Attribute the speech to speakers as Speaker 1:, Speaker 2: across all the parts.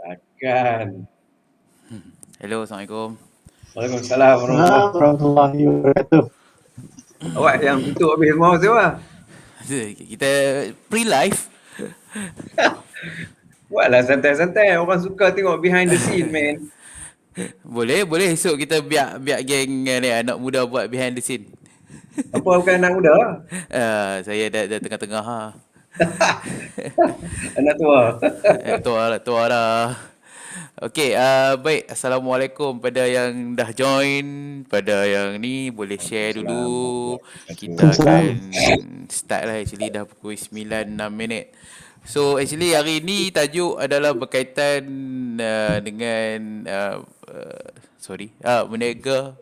Speaker 1: Akan.
Speaker 2: Hello, Assalamualaikum.
Speaker 1: Waalaikumsalam warahmatullahi.
Speaker 3: Warahmatullahi wabarakatuh.
Speaker 1: Awak yang tutup habis mouse tu lah.
Speaker 2: Kita pre-live.
Speaker 1: Buatlah santai-santai. Orang suka tengok behind the scene, man.
Speaker 2: Boleh esok kita biar geng ni anak muda buat behind the scene.
Speaker 1: Apa bukan anak muda?
Speaker 2: Saya dah tengah-tengah ha.
Speaker 1: Anak tua.
Speaker 2: Tua dah. Okey, baik. Assalamualaikum pada yang dah join, pada yang ni boleh share dulu. Kita akan start lah, actually dah pukul 9:06. So actually hari ni tajuk adalah berkaitan dengan menega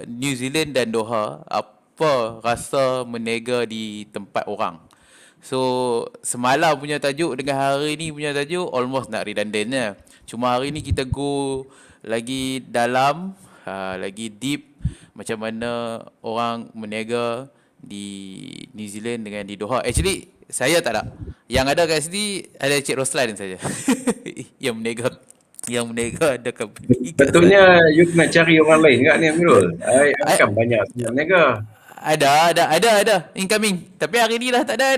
Speaker 2: New Zealand dan Doha. Apa rasa menega di tempat orang? So semalam punya tajuk dengan hari ni punya tajuk almost nak redundant je. Cuma hari ni kita go lagi dalam, lagi deep macam mana orang menega di New Zealand dengan di Doha. Actually saya tak ada. Yang ada kat sini ada Cik Roslan saja. yang menega ada company.
Speaker 1: Betulnya you kena cari orang lain kat ni, Amirul. Akan banyak yang menega.
Speaker 2: Ada incoming. Tapi hari ni dah tak ada.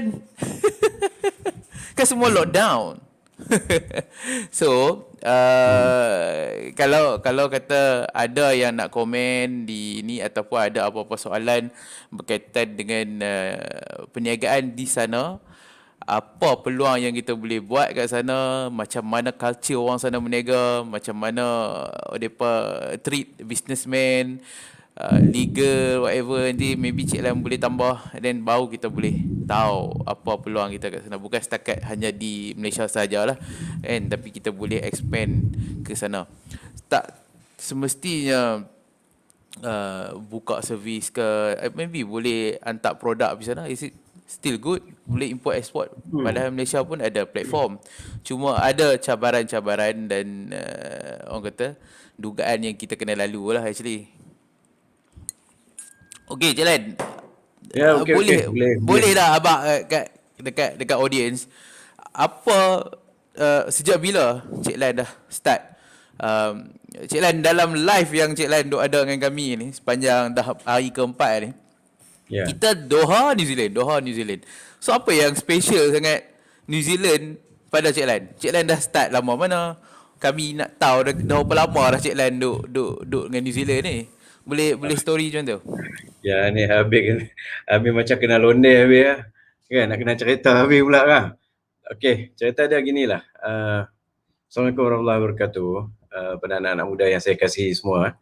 Speaker 2: Kan semua lockdown. So kalau kata ada yang nak komen di ni ataupun ada apa-apa soalan berkaitan dengan perniagaan di sana, apa peluang yang kita boleh buat kat sana, macam mana culture orang sana berniaga, macam mana mereka treat businessman, legal, whatever, nanti maybe Cik Lam boleh tambah, then baru kita boleh tahu apa peluang kita kat sana. Bukan setakat hanya di Malaysia sajalah, kan, tapi kita boleh expand ke sana. Tak semestinya buka servis ke, maybe boleh hantar produk di sana. Is it still good? Boleh import export. Padahal Malaysia pun ada platform. Cuma ada cabaran-cabaran dan orang kata dugaan yang kita kena lalu lah actually. Okey, Jalan.
Speaker 1: Ya, okey.
Speaker 2: Boleh dah abang dekat audience. Apa sejak bila Cik Lan dah start? Cik Lan dalam live yang Cik Lan duk ada dengan kami ni sepanjang dah hari keempat ni. Yeah. Kita Doha, New Zealand. So apa yang special sangat New Zealand pada Cik Lan? Cik Lan dah start lama mana? Kami nak tahu dah berapa lama dah Cik Lan duk dengan New Zealand ni. Boleh story macam tu?
Speaker 1: Ya, ni habis macam kena londe habis lah. Kan, nak kena cerita habis pula kan. Okey, cerita dia ginilah. Assalamualaikum warahmatullahi wabarakatuh. Pada anak-anak muda yang saya kasihi semua.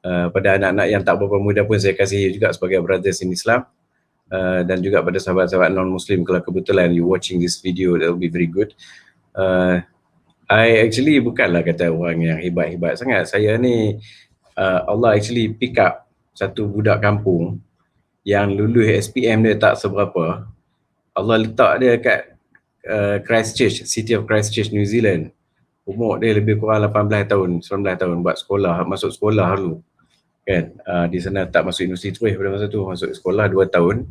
Speaker 1: Pada anak-anak yang tak berapa muda pun saya kasihi juga sebagai brothers in Islam. Dan juga pada sahabat-sahabat non-Muslim, kalau kebetulan you watching this video, that will be very good. I actually bukanlah kata orang yang hebat-hebat sangat. Saya ni Allah actually pick up satu budak kampung yang lulus SPM dia tak seberapa. Allah letak dia kat Christchurch, City of Christchurch, New Zealand. Umur dia lebih kurang 18 tahun, 19 tahun buat sekolah, masuk sekolah dulu. Kan, di sana tak masuk universiti terus pada masa tu, masuk sekolah 2 tahun.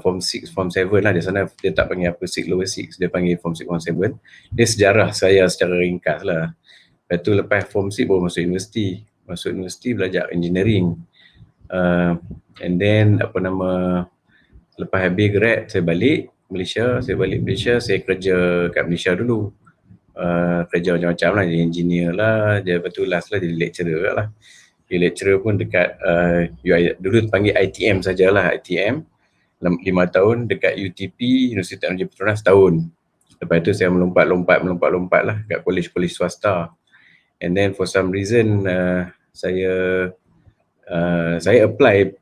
Speaker 1: Form 6, Form 7 lah. Di sana dia tak panggil apa 6, lower 6, dia panggil Form 6, Form 7. Dia sejarah saya secara ringkas lah. Lepas tu lepas Form 6 baru masuk universiti belajar engineering. And then lepas habis grad saya balik Malaysia, saya kerja kat Malaysia dulu. Kerja macam-macam lah, jadi engineer lah, lepas tu last lah jadi lecturer lah. Jadi lecturer pun dekat dulu panggil ITM sajalah, ITM 5 tahun, dekat UTP, Universiti Teknologi Petronas setahun. Lepas tu saya melompat lah kat kolej-kolej swasta. And then for some reason saya apply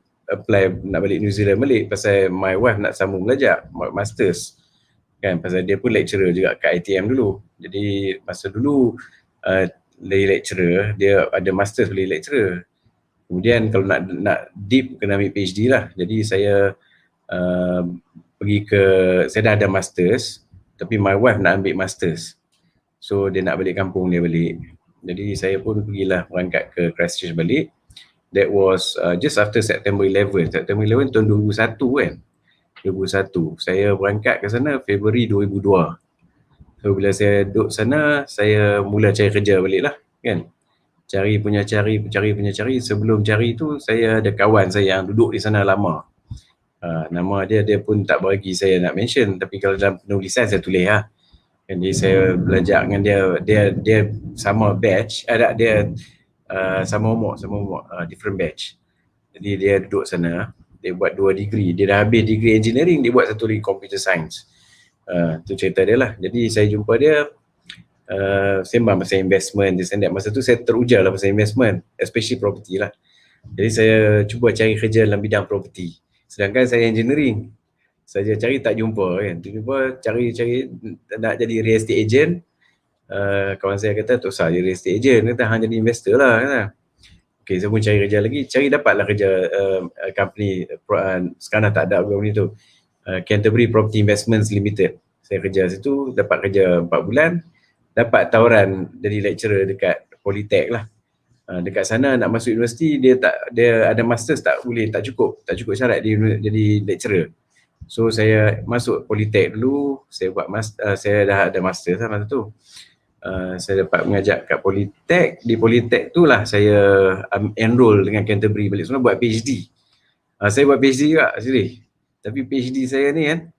Speaker 1: nak balik New Zealand balik pasal my wife nak sambung belajar masters kan, pasal dia pun lecturer juga kat ITM dulu. Jadi masa dulu lay lecturer, dia ada masters boleh lecturer. Kemudian kalau nak deep kena ambil PhD lah. Jadi saya saya dah ada masters, tapi my wife nak ambil masters. So dia nak balik kampung dia balik. Jadi saya pun pergilah berangkat ke Christchurch balik. That was just after September 11 tahun 2001 kan. 2001. Saya berangkat ke sana Februari 2002. So bila saya duduk sana, saya mula cari kerja balik lah kan. Cari punya cari. Sebelum cari tu saya ada kawan saya yang duduk di sana lama. Nama dia pun tak bagi saya nak mention, tapi kalau dalam penulisan saya tulis lah. Kan, jadi saya belajar dengan dia sama batch, dia sama umur, different batch. Jadi dia duduk sana, dia buat 2 degree, dia dah habis degree engineering, dia buat satu lagi computer science. Tu cerita dia lah. Jadi saya jumpa dia, sembang pasal investment, masa tu saya teruja lah pasal investment, especially property lah. Jadi saya cuba cari kerja dalam bidang property, sedangkan saya engineering. Saya cari tak jumpa kan, tiba-tiba cari nak jadi real estate agent. Kawan saya kata tak usah jadi real estate agent, kata hang jadi investor lah kata. Okay, saya pun cari kerja lagi, dapatlah kerja company, sekarang tak ada company tu, Canterbury Property Investments Limited. Saya kerja situ, dapat kerja 4 bulan, dapat tawaran jadi lecturer dekat Polytech lah. Dekat sana nak masuk universiti, dia ada masters tak cukup syarat dia jadi lecturer. So saya masuk Polytech dulu, saya buat saya dah ada masters lah masa tu. Saya dapat mengajar kat Polytech. Di Polytech tu lah saya enroll dengan Canterbury balik semua buat PhD. Saya buat PhD juga actually. Tapi PhD saya ni kan,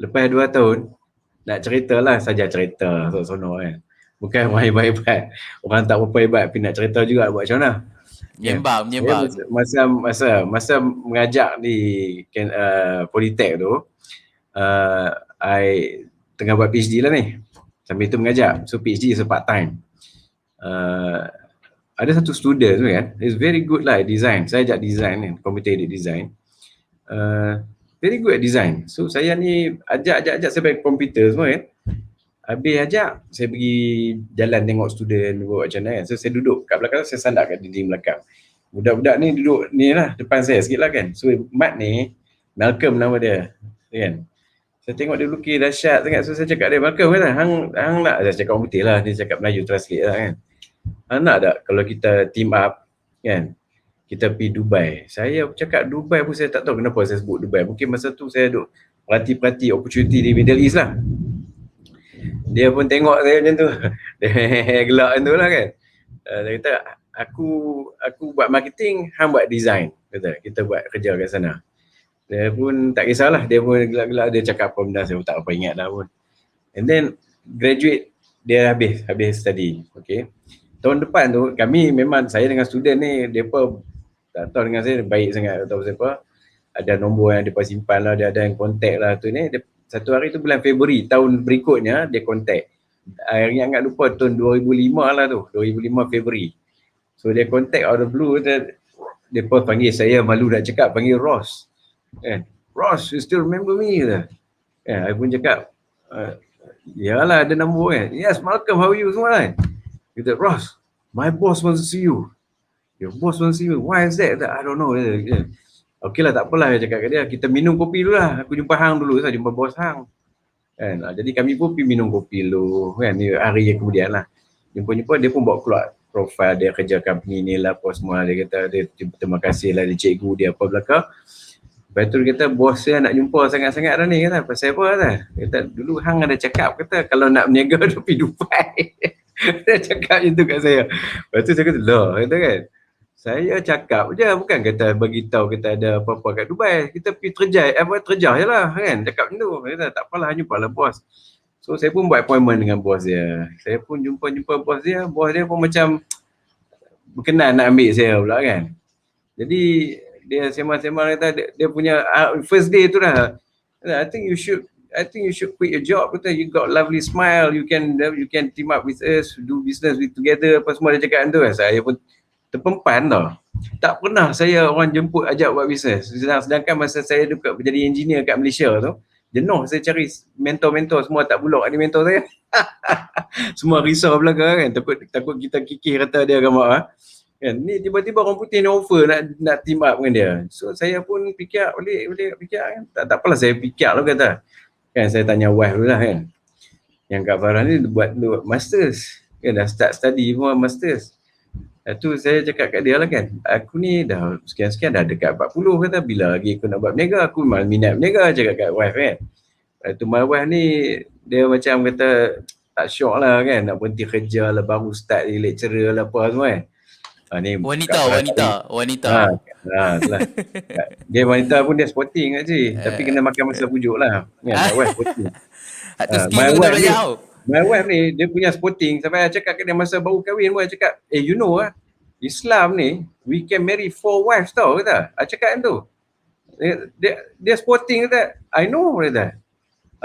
Speaker 1: lepas 2 tahun, nak cerita lah saja cerita sono kan. Bukan orang hebat-hebat. Orang tak berapa hebat tapi nak cerita juga buat macam mana.
Speaker 2: Menyembang.
Speaker 1: Masa mengajar di Polytech tu, I tengah buat PhD lah ni. Sambil tu mengajar. So PhD is a part time. Ada satu student tu kan, is very good lah design. Saya ajak design kan, computer aided design. Very good at design. So saya ni ajak saya pakai komputer semua kan. Habis ajak, saya pergi jalan tengok student buat macam mana kan. So saya duduk kat belakang, saya sandar kat dinding belakang. Budak-budak ni duduk ni lah, depan saya sikit lah kan. So Mat ni, Malcolm nama dia kan. Saya tengok dia lukis dahsyat sangat. So saya cakap dia, Malcolm kata, hang nak, saya cakap komputer lah, dia cakap Melayu translate lah kan. Hang nak tak kalau kita team up kan, kita pergi Dubai. Saya cakap Dubai pun saya tak tahu kenapa saya sebut Dubai. Mungkin masa tu saya duk perhati opportunity di Middle East lah. Dia pun tengok saya macam tu. Dia gelak macam tu lah kan. Dia kata, aku buat marketing, hang buat design. Kata, kita buat kerja kat sana. Dia pun tak kisahlah. Dia pun gelak-gelak, dia cakap apa benda, saya tak apa ingat dah pun. And then, graduate, dia habis study. Okay. Tahun depan tu, kami memang, saya dengan student ni, mereka tak tahu dengan saya, baik sangat, tak tahu siapa. Ada nombor yang mereka simpan lah, dia ada yang contact lah tu ni. Satu hari tu bulan Februari, tahun berikutnya, dia contact. Saya ingat lupa, tahun 2005 lah tu, 2005 Februari. So dia contact out of the blue, dia pun panggil saya, malu nak cakap, panggil Ross. Ross, you still remember me? I pun cakap, yalah ada nombor kan. Yes, Malcolm, how are you semua kan? Kata, Ross, my boss wants to see you. Your boss wants to see you. Why is that? I don't know. Okey lah, tak apalah, saya cakap kat dia. Kita minum kopi dulu lah. Aku jumpa hang dulu, saya jumpa bos hang. Kan? Jadi kami pun pergi minum kopi dulu. Kan? Hari yang kemudian lah. Jumpa-jumpa, dia pun bawa keluar profil dia kerja company ni lah, apa semua. Dia kata, dia terima kasih lah, dia cikgu dia apa belakang. Lepas tu dia kata, bos saya nak jumpa sangat-sangat dah ni. Kata, pasal apa kata? Dia kata, dulu hang ada cakap, kata kalau nak berniaga tu pergi Dubai. Dia cakap macam tu kat saya. Lepas tu saya kata, lah, kata kan. Saya cakap je, bukan kata beritahu kita ada apa-apa kat Dubai. Kita pergi terjah je lah kan. Cakap macam tu. Dia kata, tak apalah, jumpalah bos. So saya pun buat appointment dengan bos dia. Saya pun jumpa bos dia. Bos dia pun macam berkenan nak ambil saya pula kan. Jadi dia sembang-sembang kata dia punya first day tu dah. I think you should quit your job. Kata, you got lovely smile. You can team up with us, do business together. Apa semua dia cakap tu kan. Saya pun terpempan tau. Tak pernah saya orang jemput ajak buat bisnes. Sedangkan masa saya jadi engineer kat Malaysia tu, jenuh saya cari mentor-mentor, semua tak buluk ada mentor saya. Semua risau belakang kan, takut kita kikir kata dia akan marah. Kan, ni tiba-tiba orang putih ni offer nak team up dengan dia. So saya pun fikir balik kan. Tak apalah, saya fikir lah kata. Kan saya tanya wife dulu lah kan. Yang Kak Farah ni buat masters. Kan dah start study pun masters. Tu saya cakap kat dia lah kan, aku ni dah sekian-sekian dah dekat 40 kata, bila lagi aku nak buat berniaga, aku malah minat berniaga, cakap kat wife kan. Tu my wife ni dia macam kata tak syok lah kan, nak berhenti kerja lah, baru start jadi lecturer lah apa semua kan. Ni kat perasaan
Speaker 2: Wanita.
Speaker 1: itulah. Dia wanita pun dia sporting actually, tapi kena makan masa pujuk lah kan. My wife sporting.
Speaker 2: Tu skill
Speaker 1: My
Speaker 2: tu kena
Speaker 1: wife ni
Speaker 2: belajar tau.
Speaker 1: My wife ni dia punya sporting sampai I cakap ke dia masa baru kahwin pun, I cakap, you know Islam ni we can marry 4 wives tau kata. I cakap tu. Dia sporting kata. I know kata.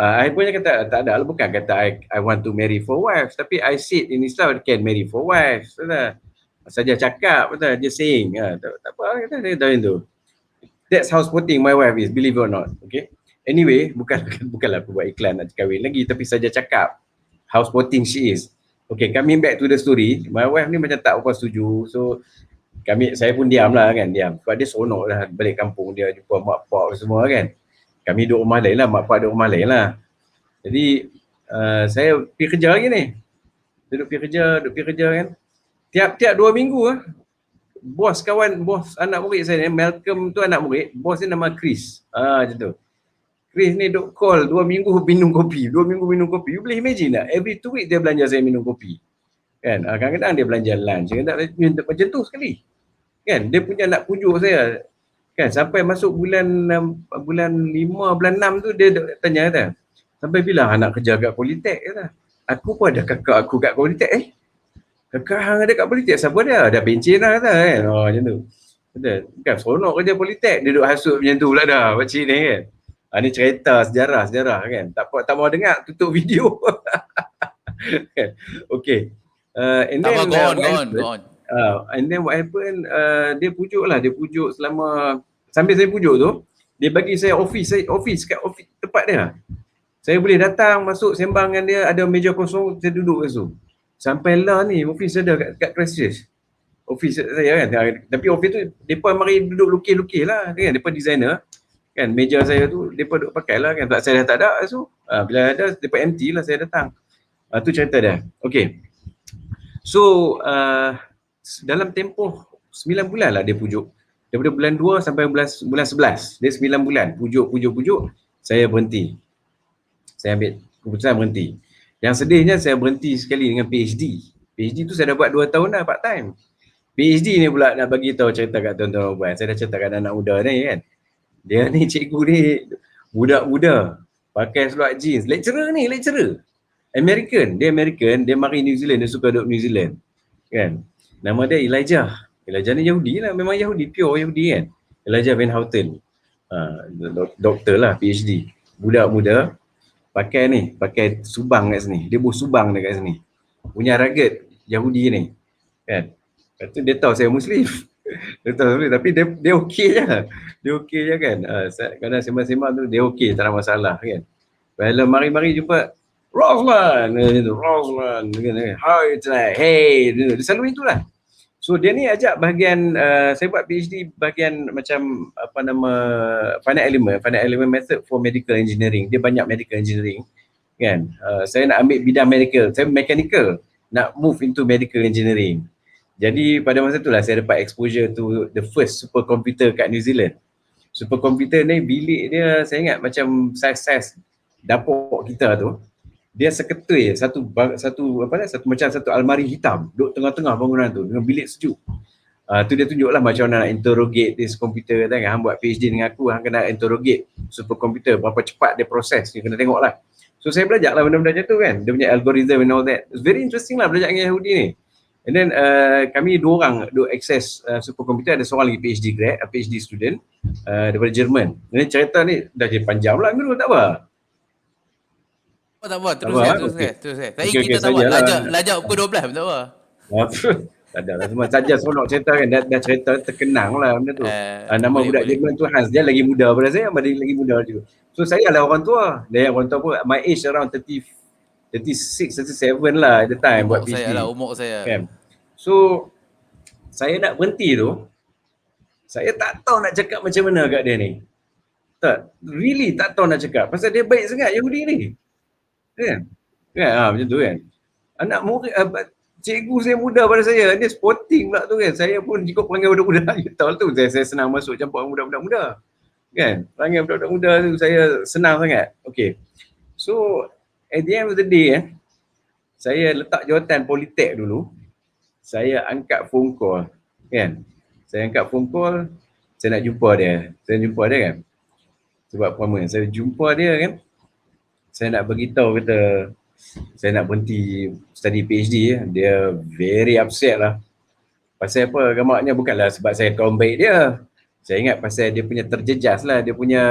Speaker 1: I punya kata tak ada lah, bukan kata I want to marry 4 wives, tapi I said in Islam can marry 4 wives kata. Saja cakap kata, dia saying tak apa kata dia tahu tu. That's how sporting my wife is, believe it or not. Okay. Anyway, bukanlah aku buat iklan nak kahwin lagi, tapi saja cakap how sporting she is. Okay, coming back to the story, my wife ni macam tak apa setuju. So saya pun diam lah kan, diam. Sebab dia seronok lah balik kampung, dia jumpa mak pak semua kan. Kami duduk rumah lain lah, mak pak duduk rumah lain lah. Jadi saya pergi kerja lagi ni. Duduk pergi kerja kan. Tiap-tiap 2 minggu bos anak murid saya ni, Malcolm tu anak murid, bos ni nama Chris. Macam tu. Chris ni duk call 2 minggu minum kopi. You boleh imagine tak? Every 2 week dia belanja saya minum kopi. Kan? Kadang-kadang dia belanja lunch. Kadang-kadang macam tu sekali. Kan? Dia punya nak pujuk saya. Kan? Sampai masuk bulan 5, bulan 6 tu dia tanya kata, sampai bila nak kerja kat Politek kata. Aku pun ada kakak aku kat Politek. Kakak hang ada kat Politek, siapa dia? Dah pencen lah kata kan. Macam tu. Kata, kan seronok kerja Politek. Dia duduk hasut macam tu pula dah. Pakcik ni kan. Ni cerita sejarah kan. Tak mau dengar, tutup video. Okay. And then
Speaker 2: go on.
Speaker 1: And then what happened, dia pujuk selama, sambil saya pujuk tu, dia bagi saya office kat office tempat dia. Saya boleh datang, masuk sembang dengan dia, ada meja kosong, saya duduk kat situ. Sampai lah ni, office ada kat Christchurch. Office saya kan. Tapi office tu, mereka mari duduk lukis-lukis lah kan. Mereka designer. Kan, meja saya tu, mereka duduk pakai lah kan. Saya dah tak ada. So, bila ada, mereka empty lah, saya datang. Tu cerita dia. Okay. So, dalam tempoh 9 bulan lah dia pujuk. Daripada bulan 2 sampai bulan 11. Dia 9 bulan. Pujuk. Saya berhenti. Saya ambil keputusan berhenti. Yang sedihnya saya berhenti sekali dengan PhD. PhD tu saya dah buat 2 tahun dah part time. PhD ni pula nak bagi tahu cerita kat tuan-tuan puan. Saya dah cerita kat anak muda ni kan. Dia ni cikgu ni budak-budak pakai seluar jeans. Lecturer. American, dia mari New Zealand, dia suka duduk New Zealand. Kan? Nama dia Elijah. Elijah ni Yahudi lah, memang Yahudi, pure Yahudi kan. Elijah Van Houten. Doktor lah, PhD. Budak muda pakai subang kat sini. Dia buat subang dekat sini. Punya rugged Yahudi ni. Kan? Lepas tu dia tahu saya Muslim. Dia tahu, tapi dia okey je. Dia okey je kan. Kadang sembang-sembang tu dia okey, tak ada masalah kan. Bila mari-mari jumpa Roslan, hi tonight, hey, dia selalu itulah. So dia ni ajak bahagian, saya buat PhD bahagian macam finite element method for medical engineering. Dia banyak medical engineering kan. Saya nak ambil bidang medical, saya mechanical, nak move into medical engineering. Jadi pada masa itulah saya dapat exposure to the first supercomputer kat New Zealand. Supercomputer ni bilik dia, saya ingat macam saiz dapur kita tu. Dia seketui satu macam satu almari hitam duduk tengah-tengah bangunan tu dengan bilik sejuk. Tu dia tunjuklah macam mana nak interrogate this computer kan. Hang buat PhD dengan aku, hang kena interrogate supercomputer, berapa cepat dia proses, dia kena tengoklah. So saya belajar lah benda-benda macam tu kan. Dia punya algorithm and all that. It's very interesting lah belajar dengan Yahudi ni. And then kami 2 orang duk access supercomputer, ada seorang lagi PhD student daripada Jerman. Ini cerita ni dah jadi panjang lah dulu, tak apa.
Speaker 2: Tak apa, teruskan. Tadi kita tak apa, lajak pukul 12 tak apa.
Speaker 1: Tak ada lah, semua saja seronok cerita kan, dah cerita terkenang lah benda tu. Nama budak Jerman tu Hans, dia lagi muda pada saya, lagi muda juga. So saya lah orang tua, dia orang tua pun my age around 36, 37 lah at the time buat PhD.
Speaker 2: Umur saya.
Speaker 1: Kan? So saya nak berhenti tu, saya tak tahu nak cakap macam mana kat dia ni. Really tak tahu nak cakap, pasal dia baik sangat Yahudi ni. Kan? Macam tu kan. Anak murid, cikgu saya muda pada saya, dia sporting pula tu kan. Saya pun ikut perangai budak-budak. You tahu tu, saya senang masuk campur budak-budak muda. Kan? Perangai budak-budak muda tu saya senang sangat. Okay. So, at the end of the day, saya letak jawatan Politek dulu, saya angkat phone call kan. Saya angkat phone call, saya nak jumpa dia. Saya jumpa dia kan. Sebab pertama saya jumpa dia kan, saya nak beritahu kata saya nak berhenti study PhD ya. Dia very upset lah. Pasal apa? Gamaknya bukanlah sebab saya kawan baik dia. Saya ingat pasal dia punya terjejas lah, dia punya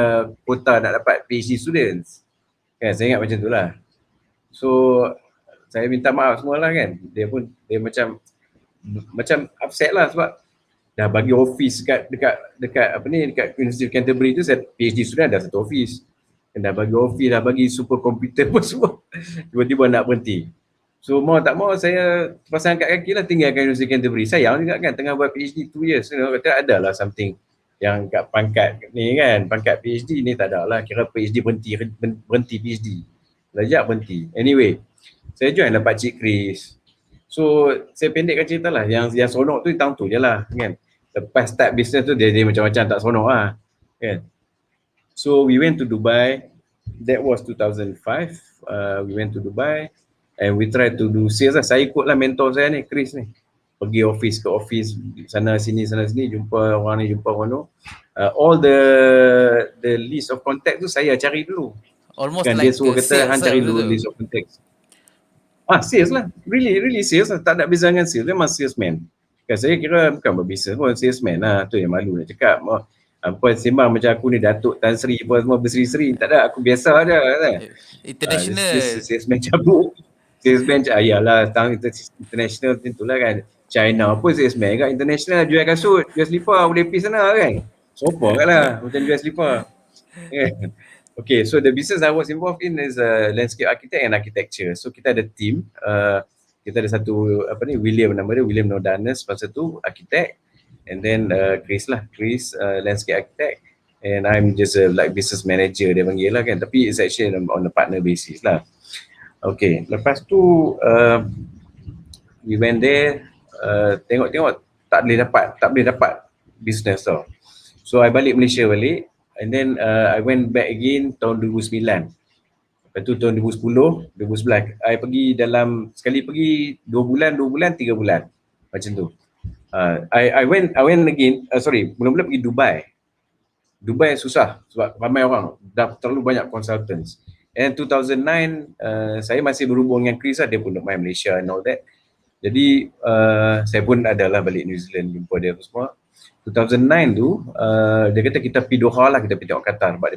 Speaker 1: quota nak dapat PhD students. Kan, saya ingat macam tu lah. So, saya minta maaf semualah kan. Dia macam upset lah sebab dah bagi office dekat apa ni, dekat University of Canterbury tu, saya PhD student ada satu office. Dah bagi office, dah bagi super komputer pun semua. Tiba-tiba nak berhenti. So mau tak mau saya terpaksa angkat kaki lah, tinggalkan University Canterbury. Sayang juga kan, tengah buat PhD 2 years. Kata ada lah something yang kat pangkat ni kan, pangkat PhD ni tak ada lah. Kira PhD berhenti PhD. Lejak berhenti. Anyway, saya join lah Pakcik Chris. So saya pendekkan cerita lah, yang seronok tu tahun tu je lah kan. Lepas start business tu dia macam-macam tak seronok lah kan. So we went to Dubai. That was 2005. We went to Dubai. And we try to do sales lah. Saya ikutlah mentor saya ni, Chris ni. Pergi office ke office, sana sini, jumpa orang ni, jumpa orang tu. All the list of contact tu saya cari dulu.
Speaker 2: Almost
Speaker 1: Kan
Speaker 2: like
Speaker 1: dia suruh kata, hang cari dulu list of contact. Sales lah. Really sales lah. Tak ada beza dengan sales. Memang salesman. Kan saya kira bukan berbisnes pun, salesman lah. Tu yang malu nak cakap. Apa sembang macam aku ni, Datuk Tan Sri apa semua berseri-seri. Tak ada, aku biasa aja kan.
Speaker 2: International.
Speaker 1: Salesman cabut. Salesman ayalah, international macam tu lah kan. China pun salesman kan, international jual kasut, jual slipper, boleh pergi sana kan. Sopa kan lah macam jual slipper. Okay, so the business I was involved in is landscape architect and architecture. So kita ada team, kita ada satu William, nama dia William Nodanes, pasal tu architect, and then Chris landscape architect, and I'm just like business manager dia panggil lah kan, tapi it's actually on a partner basis lah. Okay, lepas tu we went there, tengok-tengok tak boleh dapat business tau. So I balik Malaysia and then I went back again tahun 2009. Lepas tu tahun 2010, 2011 I pergi sekali pergi 2 bulan, 3 bulan macam tu. I went again, mula-mula pergi Dubai. Dubai susah sebab ramai orang, dah terlalu banyak consultants. And 2009 saya masih berhubung dengan Chris lah, dia pun nak main Malaysia and all that. Jadi saya pun adalah balik New Zealand jumpa dia semua. 2009 tu dia kata kita pergi Doha lah, kita pergi tengok Qatar sebab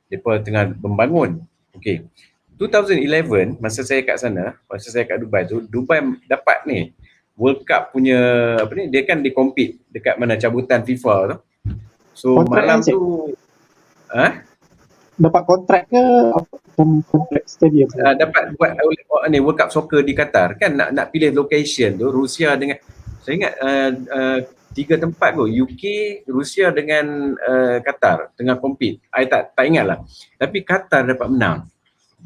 Speaker 1: depa tengah membangun. Okay. 2011 masa saya kat sana, masa saya kat Dubai tu, Dubai dapat ni World Cup punya dia kan di compete dekat mana cabutan FIFA tu. So kontrak malam tu
Speaker 3: dapat kontrak ke kontrak stadium?
Speaker 1: Dapat buat World Cup soccer di Qatar kan, nak pilih location tu Rusia dengan, saya ingat 3 tempat tu, UK, Rusia dengan Qatar tengah compete. I tak ingat lah, tapi Qatar dapat menang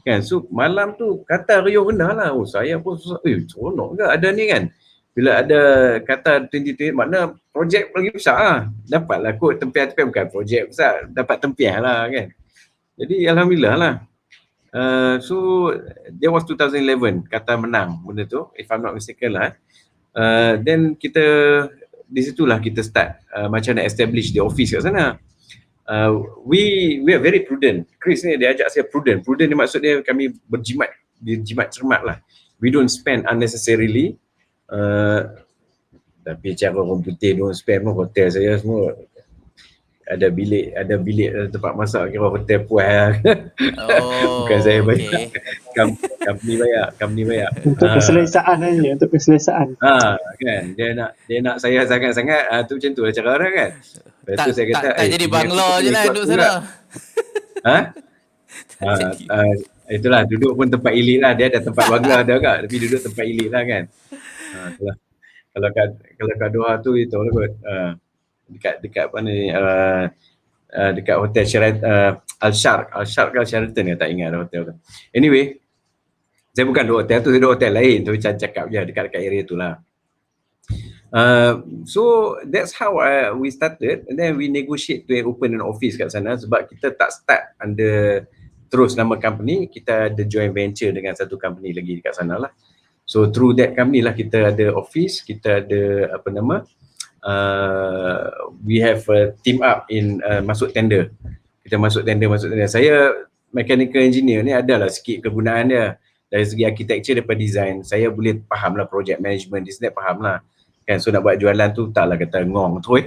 Speaker 1: kan. So malam tu Qatar riuh rendah lah. Saya pun seronok ke ada ni kan. Bila ada Qatar 2020, makna projek lagi besar lah. Dapatlah kot tempian-tempian, bukan projek besar, dapat tempian lah kan. Jadi Alhamdulillah lah. So that was 2011, Qatar menang benda tu, if I'm not mistaken lah. Then kita, di situlah kita start macam nak establish the office kat sana. We are very prudent. Chris ni dia ajak saya prudent. Prudent ni maksud dia kami berjimat cermat lah. We don't spend unnecessarily. Tapi cara orang putih don't spend pun, hotel saya semua ada bilik tempat masak, kira hotel puas. Bukan saya bayar. Company bayar.
Speaker 3: Untuk keselesaan aja, untuk keselesaan.
Speaker 1: Kan dia nak saya sangat-sangat, tu macam tu lah cara orang kan. Lepas tu saya kata
Speaker 2: tak jadi bangla je lah duduk sana.
Speaker 1: Itulah, duduk pun tempat elit lah. Dia ada tempat bangla ada agak, tapi duduk tempat elit lah kan. Itulah. Kalau kat Doha tu itu lah kot. Dekat mana ni, dekat hotel Sheraton, Al-Sharq ke Sheraton ke, tak ingat hotel tu. Anyway, saya bukan duduk hotel tu, saya duduk hotel lain, tapi cakap je dekat area tu lah. So that's how we started, and then we negotiate to open an office kat sana sebab kita tak start under terus nama company, kita ada joint venture dengan satu company lagi dekat sana lah. So through that company lah kita ada office, kita ada we have a team up in masuk tender. Kita masuk tender. Saya mechanical engineer ni adalah sikit kegunaan dia. Dari segi architecture daripada design, saya boleh faham lah project management, faham lah. Kan, so nak buat jualan tu taklah kata ngong tu.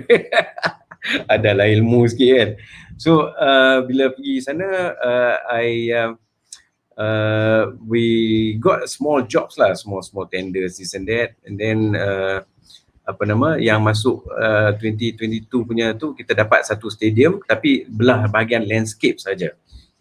Speaker 1: Adalah ilmu sikit kan. So bila pergi sana, we got small jobs lah, small tenders, this and that. And then yang masuk 2022 punya tu, kita dapat satu stadium tapi belah bahagian landscape saja.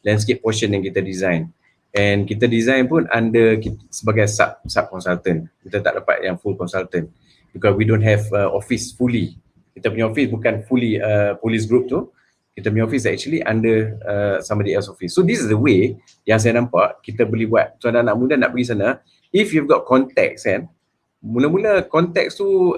Speaker 1: Landscape portion yang kita design. And kita design pun under sebagai sub consultant. Kita tak dapat yang full consultant because we don't have office fully. Kita punya office bukan fully police group tu. Kita punya office actually under somebody else office. So this is the way yang saya nampak kita boleh buat. So anak muda nak pergi sana, if you've got contacts kan, mula-mula contacts tu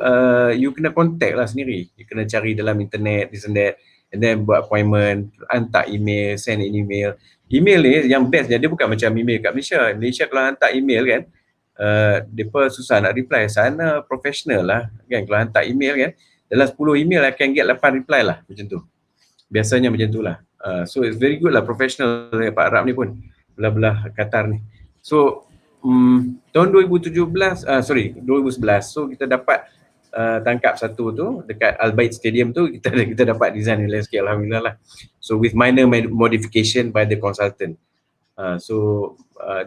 Speaker 1: you kena contact lah sendiri. You kena cari dalam internet, this and that, and then buat appointment, hantar email, send an email. Email ni yang best dia bukan macam email kat Malaysia. Malaysia kalau hantar email kan, mereka susah nak reply. Sana professional lah kan, kalau hantar email kan, dalam 10 email akan get 8 reply lah, macam tu. Biasanya macam tu lah. So it's very good lah, professional Pak Arab ni pun, belah-belah Qatar ni. So tahun 2011, 2011, so kita dapat tangkap satu tu dekat Al Bait Stadium tu, kita dapat design landscape, alhamdulillah lah. So with minor modification by the consultant.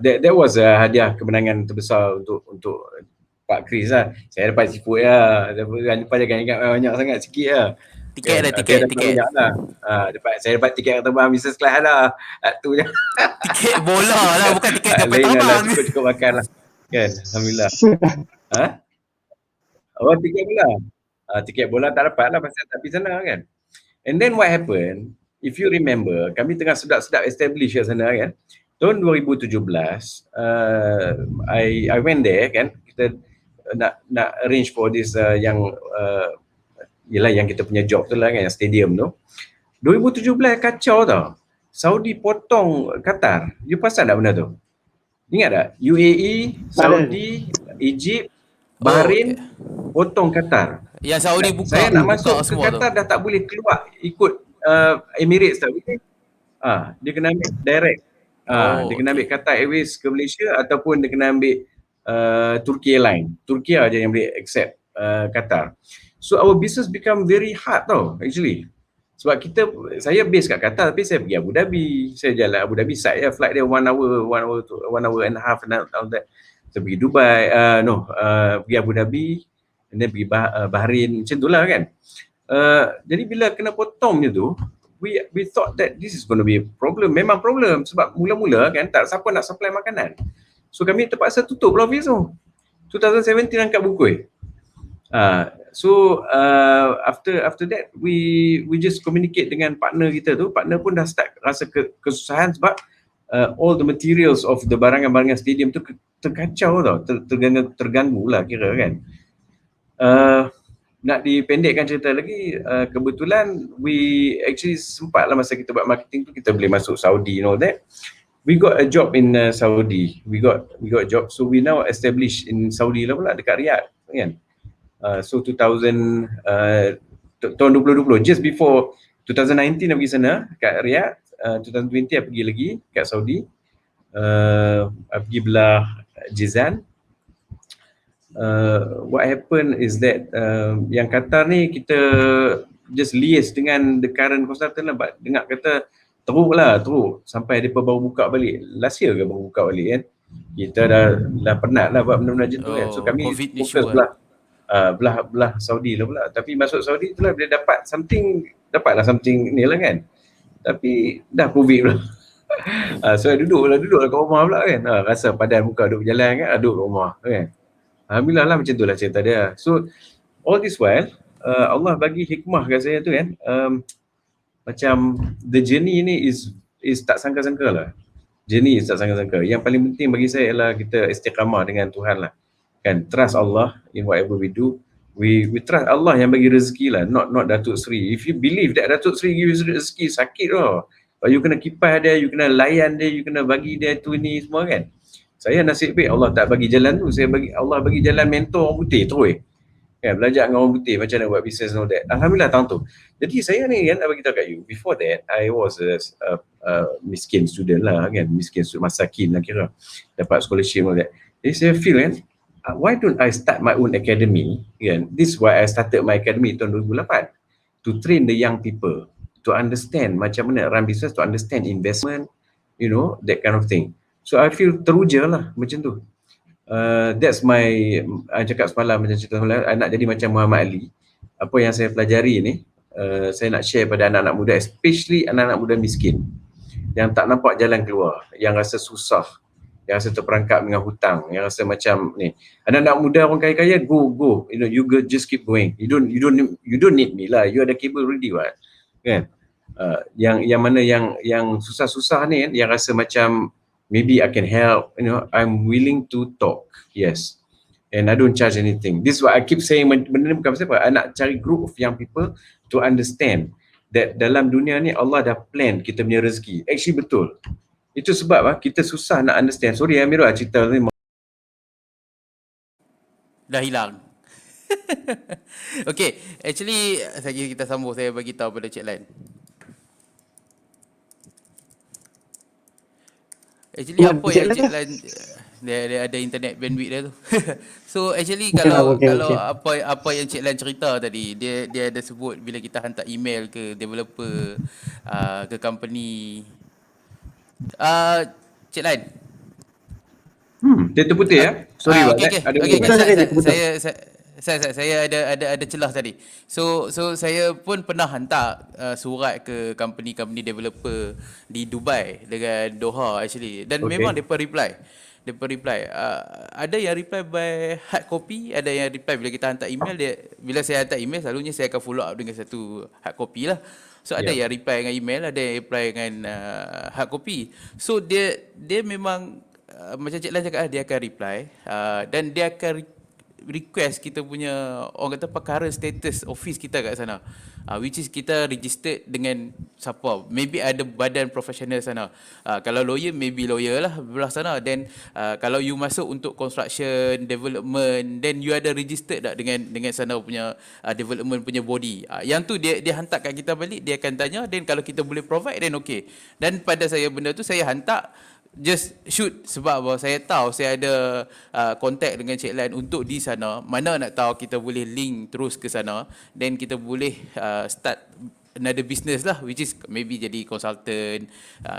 Speaker 1: That was hadiah kemenangan terbesar untuk Pak Chris lah. Saya dapat siput ya. Jangan lupa jangan ingat banyak sangat, sikit lah.
Speaker 2: Tiket ada tiket.
Speaker 1: Lah. Saya dapat tiket terbang business class lah. Tu je.
Speaker 2: Tiket bola lah, bukan tiket kapal
Speaker 1: Lain
Speaker 2: terbang.
Speaker 1: lah, cukup makan lah. Kan, alhamdulillah. Oh, tiket bola. Tiket bola tak dapat lah pasal tak pergi sana kan. And then what happened, if you remember, kami tengah sedap-sedap establish kat sana kan. Tahun 2017, I went there kan, kita nak arrange for this yang kita punya job tu lah kan, yang stadium tu. 2017 kacau tau. Saudi potong Qatar. You perasan tak benda tu? Ingat tak? UAE, Saudi, Egypt, Bahrain, potong Qatar.
Speaker 2: Yang Saudi buka.
Speaker 1: Saya nak masuk ke
Speaker 2: semua
Speaker 1: Qatar
Speaker 2: tu.
Speaker 1: dah tak boleh keluar ikut Emirates tau. Dia kena ambil direct. Dia kena ambil Qatar Airways ke Malaysia ataupun dia kena ambil Turki Airline. Turki aja yang boleh accept Qatar. So our business become very hard tau actually. Sebab saya base kat Qatar tapi saya pergi Abu Dhabi. Saya jalan Abu Dhabi side flight dia 1 hour and a half and all that. Saya pergi Dubai, pergi Abu Dhabi, and then pergi Bahrain, macam tu lah kan. Jadi bila kena potong je tu, we thought that this is going to be a problem. Memang problem sebab mula-mula kan tak siapa nak supply makanan. So kami terpaksa tutup lah office tu. 2017 angkat bukui. After that we just communicate dengan partner kita tu. Partner pun dah start rasa kesusahan sebab all the materials of the barangan-barangan stadium tu terkacau tau, terganggu lah kira kan. Nak dipendekkan cerita lagi, kebetulan we actually sempat lah masa kita buat marketing tu kita boleh masuk Saudi and all that. We got a job in Saudi. We got a job, so we now established in Saudi lah pula dekat Riyadh kan. So tahun 2020, just before 2019 I pergi sana kat Riyadh. 2020 I pergi lagi kat Saudi. I pergi belah Jizan. What happened is that yang Qatar ni kita just liaise dengan the current consultant lah. Dengar kata teruk sampai mereka baru buka balik. Last year ke baru buka balik kan. Kita dah penat lah buat benda-benda macam tu kan. So kami fokus belah Saudi lah pula. Tapi masuk Saudi tu lah bila dapatlah something ni lah kan. Tapi dah COVID pula. So duduk lah kat rumah pula kan. Rasa padan muka duduk berjalan kan, duduk kat rumah kan. Alhamdulillah lah macam tu lah cerita dia. So all this while Allah bagi hikmah kat saya tu kan. Macam the journey ni is tak sangka-sangka lah. Journey is tak sangka-sangka. Yang paling penting bagi saya ialah kita istiqamah dengan Tuhan lah. Kan, trust Allah in whatever we do. We trust Allah yang bagi rezeki lah, not Datuk Seri. If you believe that Datuk Seri give you rezeki, sakit tau. You kena kipas dia, you kena layan dia, you kena bagi dia tu ni semua kan. Saya nasib baik Allah tak bagi jalan tu, Allah bagi jalan mentor orang putih terus. Kan, belajar dengan orang putih macam mana buat bisnes and all that. Alhamdulillah tahun tu. Jadi saya ni kan nak bagi tahu kat you, before that I was a miskin student lah kan, miskin student, masakin lah kira, dapat scholarship and all that. Jadi saya feel kan, why don't I start my own academy kan. This is why I started my academy tahun 2008, to train the young people to understand macam mana run business, to understand investment, you know, that kind of thing. So I feel teruja lah macam tu. That's my, I cakap semalam macam cerita semalam, I nak jadi macam Muhammad Ali. Apa yang saya pelajari ni, saya nak share pada anak-anak muda, especially anak-anak muda miskin yang tak nampak jalan keluar, yang rasa susah, yang rasa terperangkap dengan hutang, yang rasa macam ni. Anak-anak muda orang kaya-kaya, go, you know, you go, just keep going. You don't need me lah, you ada cable already what, kan? Yang mana yang susah-susah ni kan, yang rasa macam maybe I can help, you know, I'm willing to talk, yes, and I don't charge anything. This is what I keep saying, benda ni bukan pasal apa, I nak cari group of young people to understand that dalam dunia ni Allah dah plan kita punya rezeki. Actually betul. Itu sebab kita susah nak understand. Sorry Amirul, cerita ni
Speaker 2: Dah hilang. Okay, actually kita sambung, saya bagi tahu pada Cik Lan. Actually apa yang Cik Lan, dia ada internet bandwidth dia tu. So actually kalau apa yang Cik Lan cerita tadi, dia ada sebut bila kita hantar email ke developer, ke company. Cik Lan.
Speaker 1: dia terputih ya. Sorry
Speaker 2: saya ada celah tadi. So saya pun pernah hantar surat ke company developer di Dubai dengan Doha actually, dan memang depa reply. Ada yang reply by hard copy, ada yang reply bila kita hantar email. Bila saya hantar email, selalunya saya akan follow up dengan satu hard copy lah. So ada yang reply dengan email, ada yang reply dengan hard copy. So dia memang macam Cik Lan cakap, dia akan reply dan dia akan request kita punya, orang kata apa, current status office kita kat sana, which is kita registered dengan siapa, maybe ada badan profesional sana. Kalau lawyer, maybe lawyer lah belah sana. Then kalau you masuk untuk construction development, then you ada registered tak dengan sana punya development punya body. Yang tu dia hantar kat kita balik, dia akan tanya, then kalau kita boleh provide, then okay. Dan pada saya benda tu saya hantar just shoot, sebab apa, saya tahu saya ada contact dengan Cik Lan untuk di sana. Mana nak tahu kita boleh link terus ke sana, then kita boleh start another business lah, which is maybe jadi consultant.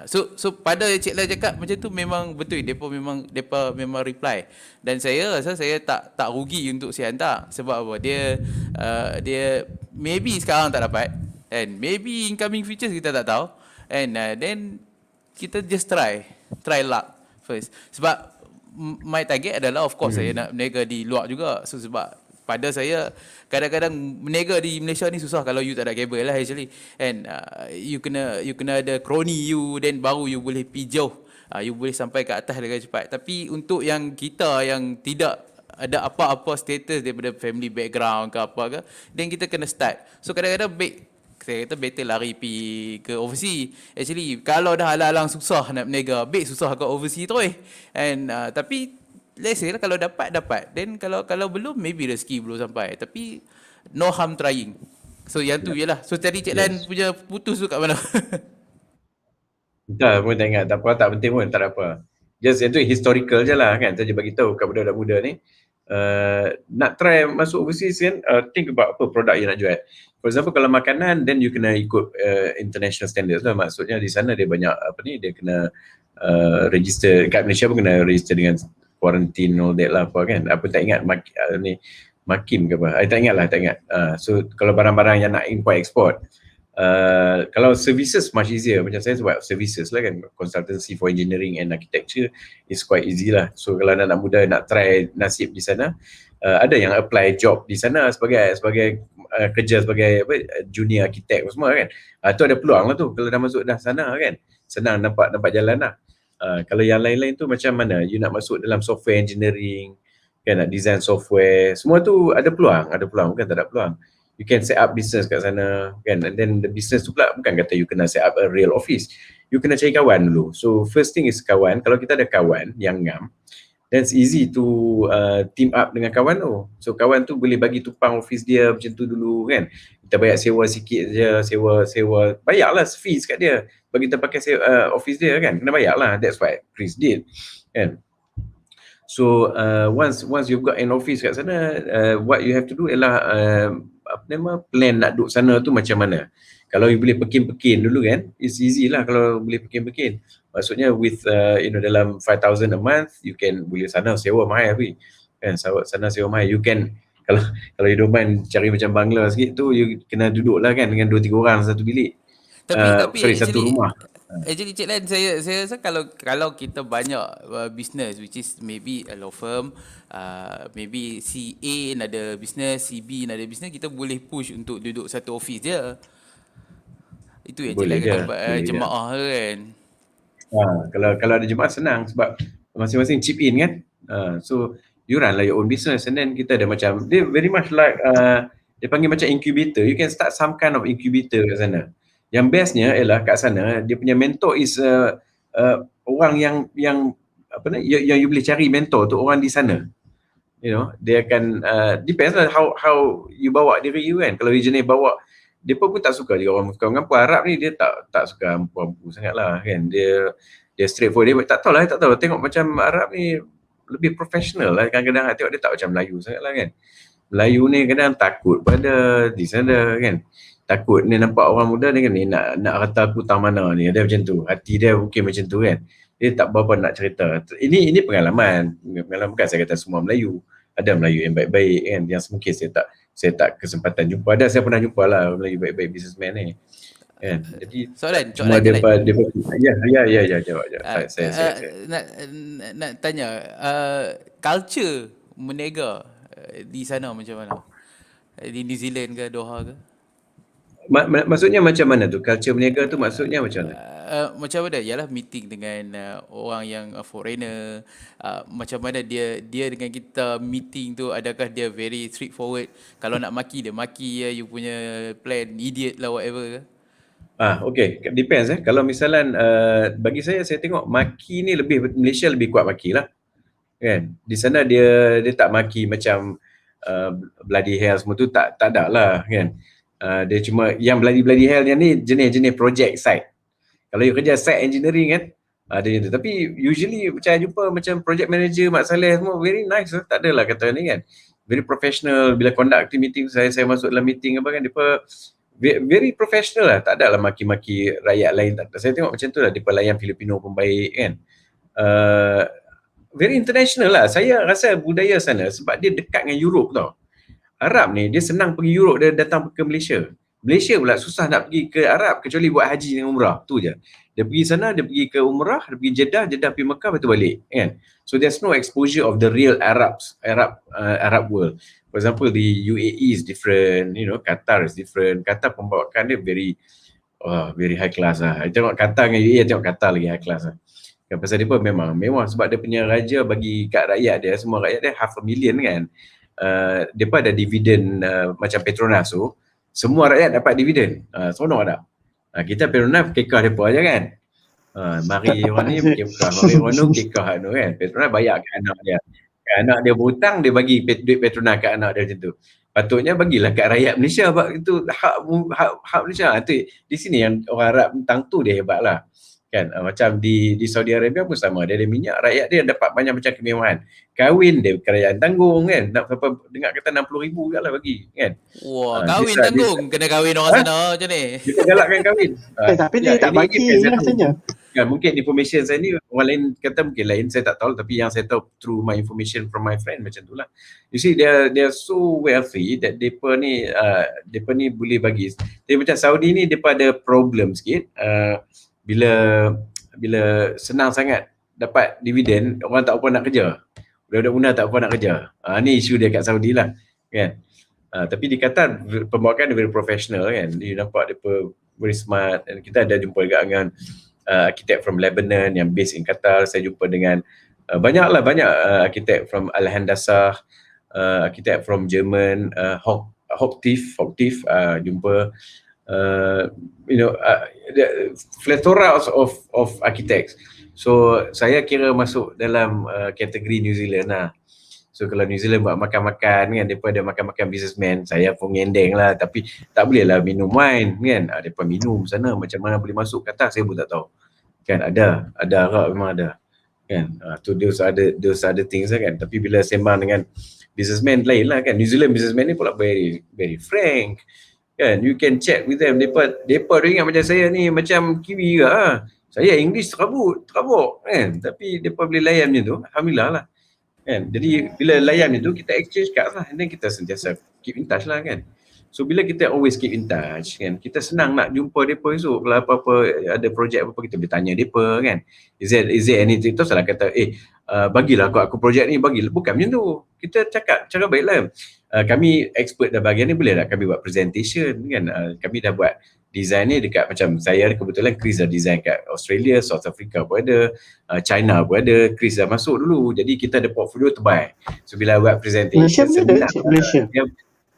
Speaker 2: So pada Cik Lan cakap macam tu memang betul, depa memang reply. Dan saya rasa saya tak rugi untuk saya hantar, sebab apa, dia maybe sekarang tak dapat, and maybe incoming futures kita tak tahu, and then kita just try luck first. Sebab my target adalah, of course, saya nak berniaga di luar juga. So sebab pada saya, kadang-kadang berniaga di Malaysia ni susah kalau you tak ada kabel lah actually. And you kena ada kroni you, then baru you boleh pergi jauh. You boleh sampai ke atas dengan cepat. Tapi untuk yang kita yang tidak ada apa-apa status daripada family background ke apa ke, then kita kena start. So kadang-kadang saya kata better lari pergi ke overseas. Actually kalau dah alang-alang susah nak berniaga, susah ke overseas terus. And tapi let's say lah, kalau dapat. Then kalau belum, maybe rezeki belum sampai. Tapi no harm trying. So yang tu jelah. So tadi Cik Lan punya putus tu kat mana?
Speaker 1: Tak pun tak ingat, tak penting pun, tak ada apa. Just itu historical je lah kan, saja bagi tahu kat budak-budak muda ni. Nak try masuk overseas kan, think about apa produk you nak jual. For example, kalau makanan, then you kena ikut international standards lah. Maksudnya di sana dia banyak dia kena register, kat Malaysia pun kena register dengan quarantine all that lah apa kan. Apa tak ingat Makin ke apa, tak ingat. So kalau barang-barang yang nak import export, kalau services much easier. Macam saya buat services lah kan, consultancy for engineering and architecture is quite easy lah. So kalau anak muda nak try nasib di sana, ada yang apply job di sana sebagai kerja sebagai junior architect semua kan. Tu ada peluang lah tu kalau dah masuk dah sana kan. Senang nampak jalan lah. Kalau yang lain-lain tu macam mana, you nak masuk dalam software engineering kan, nak design software, semua tu ada peluang, bukan tak ada peluang. You can set up business kat sana kan, and then the business tu pula bukan kata you kena set up a real office, you kena cari kawan dulu. So first thing is kawan. Kalau kita ada kawan yang ngam, then it's easy to team up dengan kawan tu. So kawan tu boleh bagi tumpang office dia macam tu dulu kan. Kita bayar sewa sikit je, sewa bayarlah fees kat dia bagi kita pakai office dia kan, kena bayarlah. That's what Chris did kan. So once you've got an office kat sana, what you have to do ialah apa nama, plan nak duduk sana tu macam mana. Kalau you boleh pekin-pekin dulu kan, it's easy lah kalau boleh pekin-pekin. Maksudnya with dalam 5,000 a month, you can boleh sana sewa mahal kan, sana sewa mahal. You can kalau you don't mind cari macam bangla sikit tu, you kena duduk lah kan dengan 2-3 orang satu bilik.
Speaker 2: Tapi
Speaker 1: satu rumah.
Speaker 2: Actually Cik Lan, saya rasa kalau kita banyak business, which is maybe a law firm, maybe si A nak ada business, si B nak ada business, kita boleh push untuk duduk satu office je. Itu yang Cik Lan kata jemaah kan.
Speaker 1: Kalau ada jemaah senang sebab masing-masing chip in kan. So you run lah your own business, and then kita ada macam, dia very much like dia panggil macam incubator. You can start some kind of incubator kat sana. Yang bestnya ialah kat sana dia punya mentor is orang yang apa ni, yang you boleh cari mentor tu orang di sana. You know, dia akan depends lah how you bawa diri you kan. Kalau you jenis bawa, dia pun tak suka dia orang mengampu. Arab ni dia tak suka ampu sangat lah kan. Dia straightforward. Dia tak tahu tengok macam Arab ni lebih professional lah. Kadang-kadang tengok dia tak macam Melayu sangat lah kan. Melayu ni kadang takut pada di sana kan. Takut ni nampak orang muda ni kan, ni nak kata aku tang mana ni, dia macam tu. Hati dia mungkin macam tu kan. Dia tak berapa nak cerita. Ini pengalaman bukan saya kata semua Melayu. Ada Melayu yang baik-baik kan, yang mungkin saya tak kesempatan jumpa. Ada saya pernah jumpa lah Melayu baik-baik businessman ni kan. Jadi
Speaker 2: soalan
Speaker 1: ya jawab. Saya
Speaker 2: nak tanya culture meniaga di sana macam mana? Di New Zealand ke Doha ke?
Speaker 1: Maksudnya macam mana tu? Culture berniaga tu maksudnya macam mana?
Speaker 2: Macam mana? Yalah meeting dengan orang yang foreigner. Macam mana dia dengan kita meeting tu, adakah dia very straightforward? Kalau nak maki, dia maki you punya plan, idiot lah whatever ke?
Speaker 1: Okay. Depends Kalau misalan bagi saya tengok maki ni Malaysia lebih kuat maki lah. Kan? Di sana dia tak maki macam bloody hell semua tu, tak ada lah kan. Dia cuma yang bloody hell yang ni jenis project site. Kalau you kerja site engineering kan, ada yang tu. Tapi usually macam jumpa macam project manager Mak Saleh semua very nice lah. Tak adalah kata ni kan. Very professional. Bila conduct meeting, saya masuk dalam meeting apa kan, dia very professional lah. Tak adalah maki-maki rakyat lain. Saya tengok macam tu lah. Dia layan Filipino pun baik kan. Very international lah. Saya rasa budaya sana sebab dia dekat dengan Europe tau. Arab ni dia senang pergi Europe, dia datang ke Malaysia. Malaysia pula susah nak pergi ke Arab kecuali buat haji dengan umrah. Tu je. Dia pergi sana, dia pergi ke umrah, dia pergi Jeddah pergi Mekah, lepas tu balik kan. So there's no exposure of the real Arab world. For example, the UAE is different, Qatar is different. Qatar pembawakan dia very high class lah. Tengok Qatar dengan UAE, tengok Qatar lagi high class lah. Pasal dia pun memang mewah sebab dia punya raja bagi kat rakyat dia, semua rakyat dia 500,000 kan. Dia pun ada dividen macam Petronas tu, semua rakyat dapat dividen. Seronok ada. Kita Petronas kekah depa aja kan. Mari orang ni kekah, mari orang tu kekah kan. Petronas bayar kat anak dia. Anak dia berhutang, dia bagi duit Petronas kat anak dia macam tu. Patutnya bagilah kat rakyat Malaysia sebab itu hak Malaysia. Di sini yang orang Arab tentang tu dia hebat lah. Kan, macam di Saudi Arabia pun sama, dia ada minyak, rakyat dia dapat banyak macam kemewahan. Kahwin dia kerajaan tanggung kan, nak sampai dengar kata 60,000 lah bagi kan.
Speaker 2: Wah, kahwin tanggung, kena kahwin orang sana macam ni.
Speaker 1: Kita galakkan kahwin.
Speaker 3: Tapi dia tak bagi rasanya.
Speaker 1: Ya, mungkin information saya ni orang lain kata mungkin lain, saya tak tahu, tapi yang saya tahu through my information from my friend macam tu lah. You see, they are so wealthy that depa ni boleh bagi. Tapi macam Saudi ni depa ada problem sikit. Bila senang sangat dapat dividen, orang tak apa nak kerja. Budak-budak muda tak apa nak kerja. Ni isu dia kat Saudi lah kan. Tapi di Qatar pembawakan dia very professional kan. Dia nampak dia very smart. Dan kita ada jumpa juga dengan arkitek from Lebanon yang based in Qatar. Saya jumpa dengan banyak arkitek from Al-Handasah, arkitek from German, Hoptif, jumpa the plethora of architects. So saya kira masuk dalam kategori New Zealand lah. So kalau New Zealand buat makan-makan kan, mereka ada makan-makan businessman, saya pun ngendeng lah, tapi tak boleh lah minum wine kan, mereka minum sana, macam mana boleh masuk ke atas saya pun tak tahu kan. Ada arak memang ada kan, tu those other things lah kan. Tapi bila sembang dengan businessman lain lah kan, New Zealand businessman ni pula very frank kan, you can chat with them, depa ingat macam saya ni macam Kiwi ke saya English terabuk kan, tapi depa boleh layan macam tu, alhamdulillah lah kan. Jadi bila layan itu kita exchange cards lah, and then kita sentiasa keep in touch lah kan. So bila kita always keep in touch kan, kita senang nak jumpa depa esok, kalau apa-apa ada projek apa kita boleh tanya depa kan, is there anything, tu salah kata bagilah aku projek ni, bagilah, bukan macam tu. Kita cakap cara baiklah, kami expert dalam bahagian ni, boleh tak kami buat presentation kan. Kami dah buat design ni dekat, macam saya kebetulan Chris dah design kat Australia, South Africa pun ada, China pun ada, Chris dah masuk dulu, jadi kita ada portfolio tebal. So bila buat presentation
Speaker 3: Malaysia pun ada, Malaysia.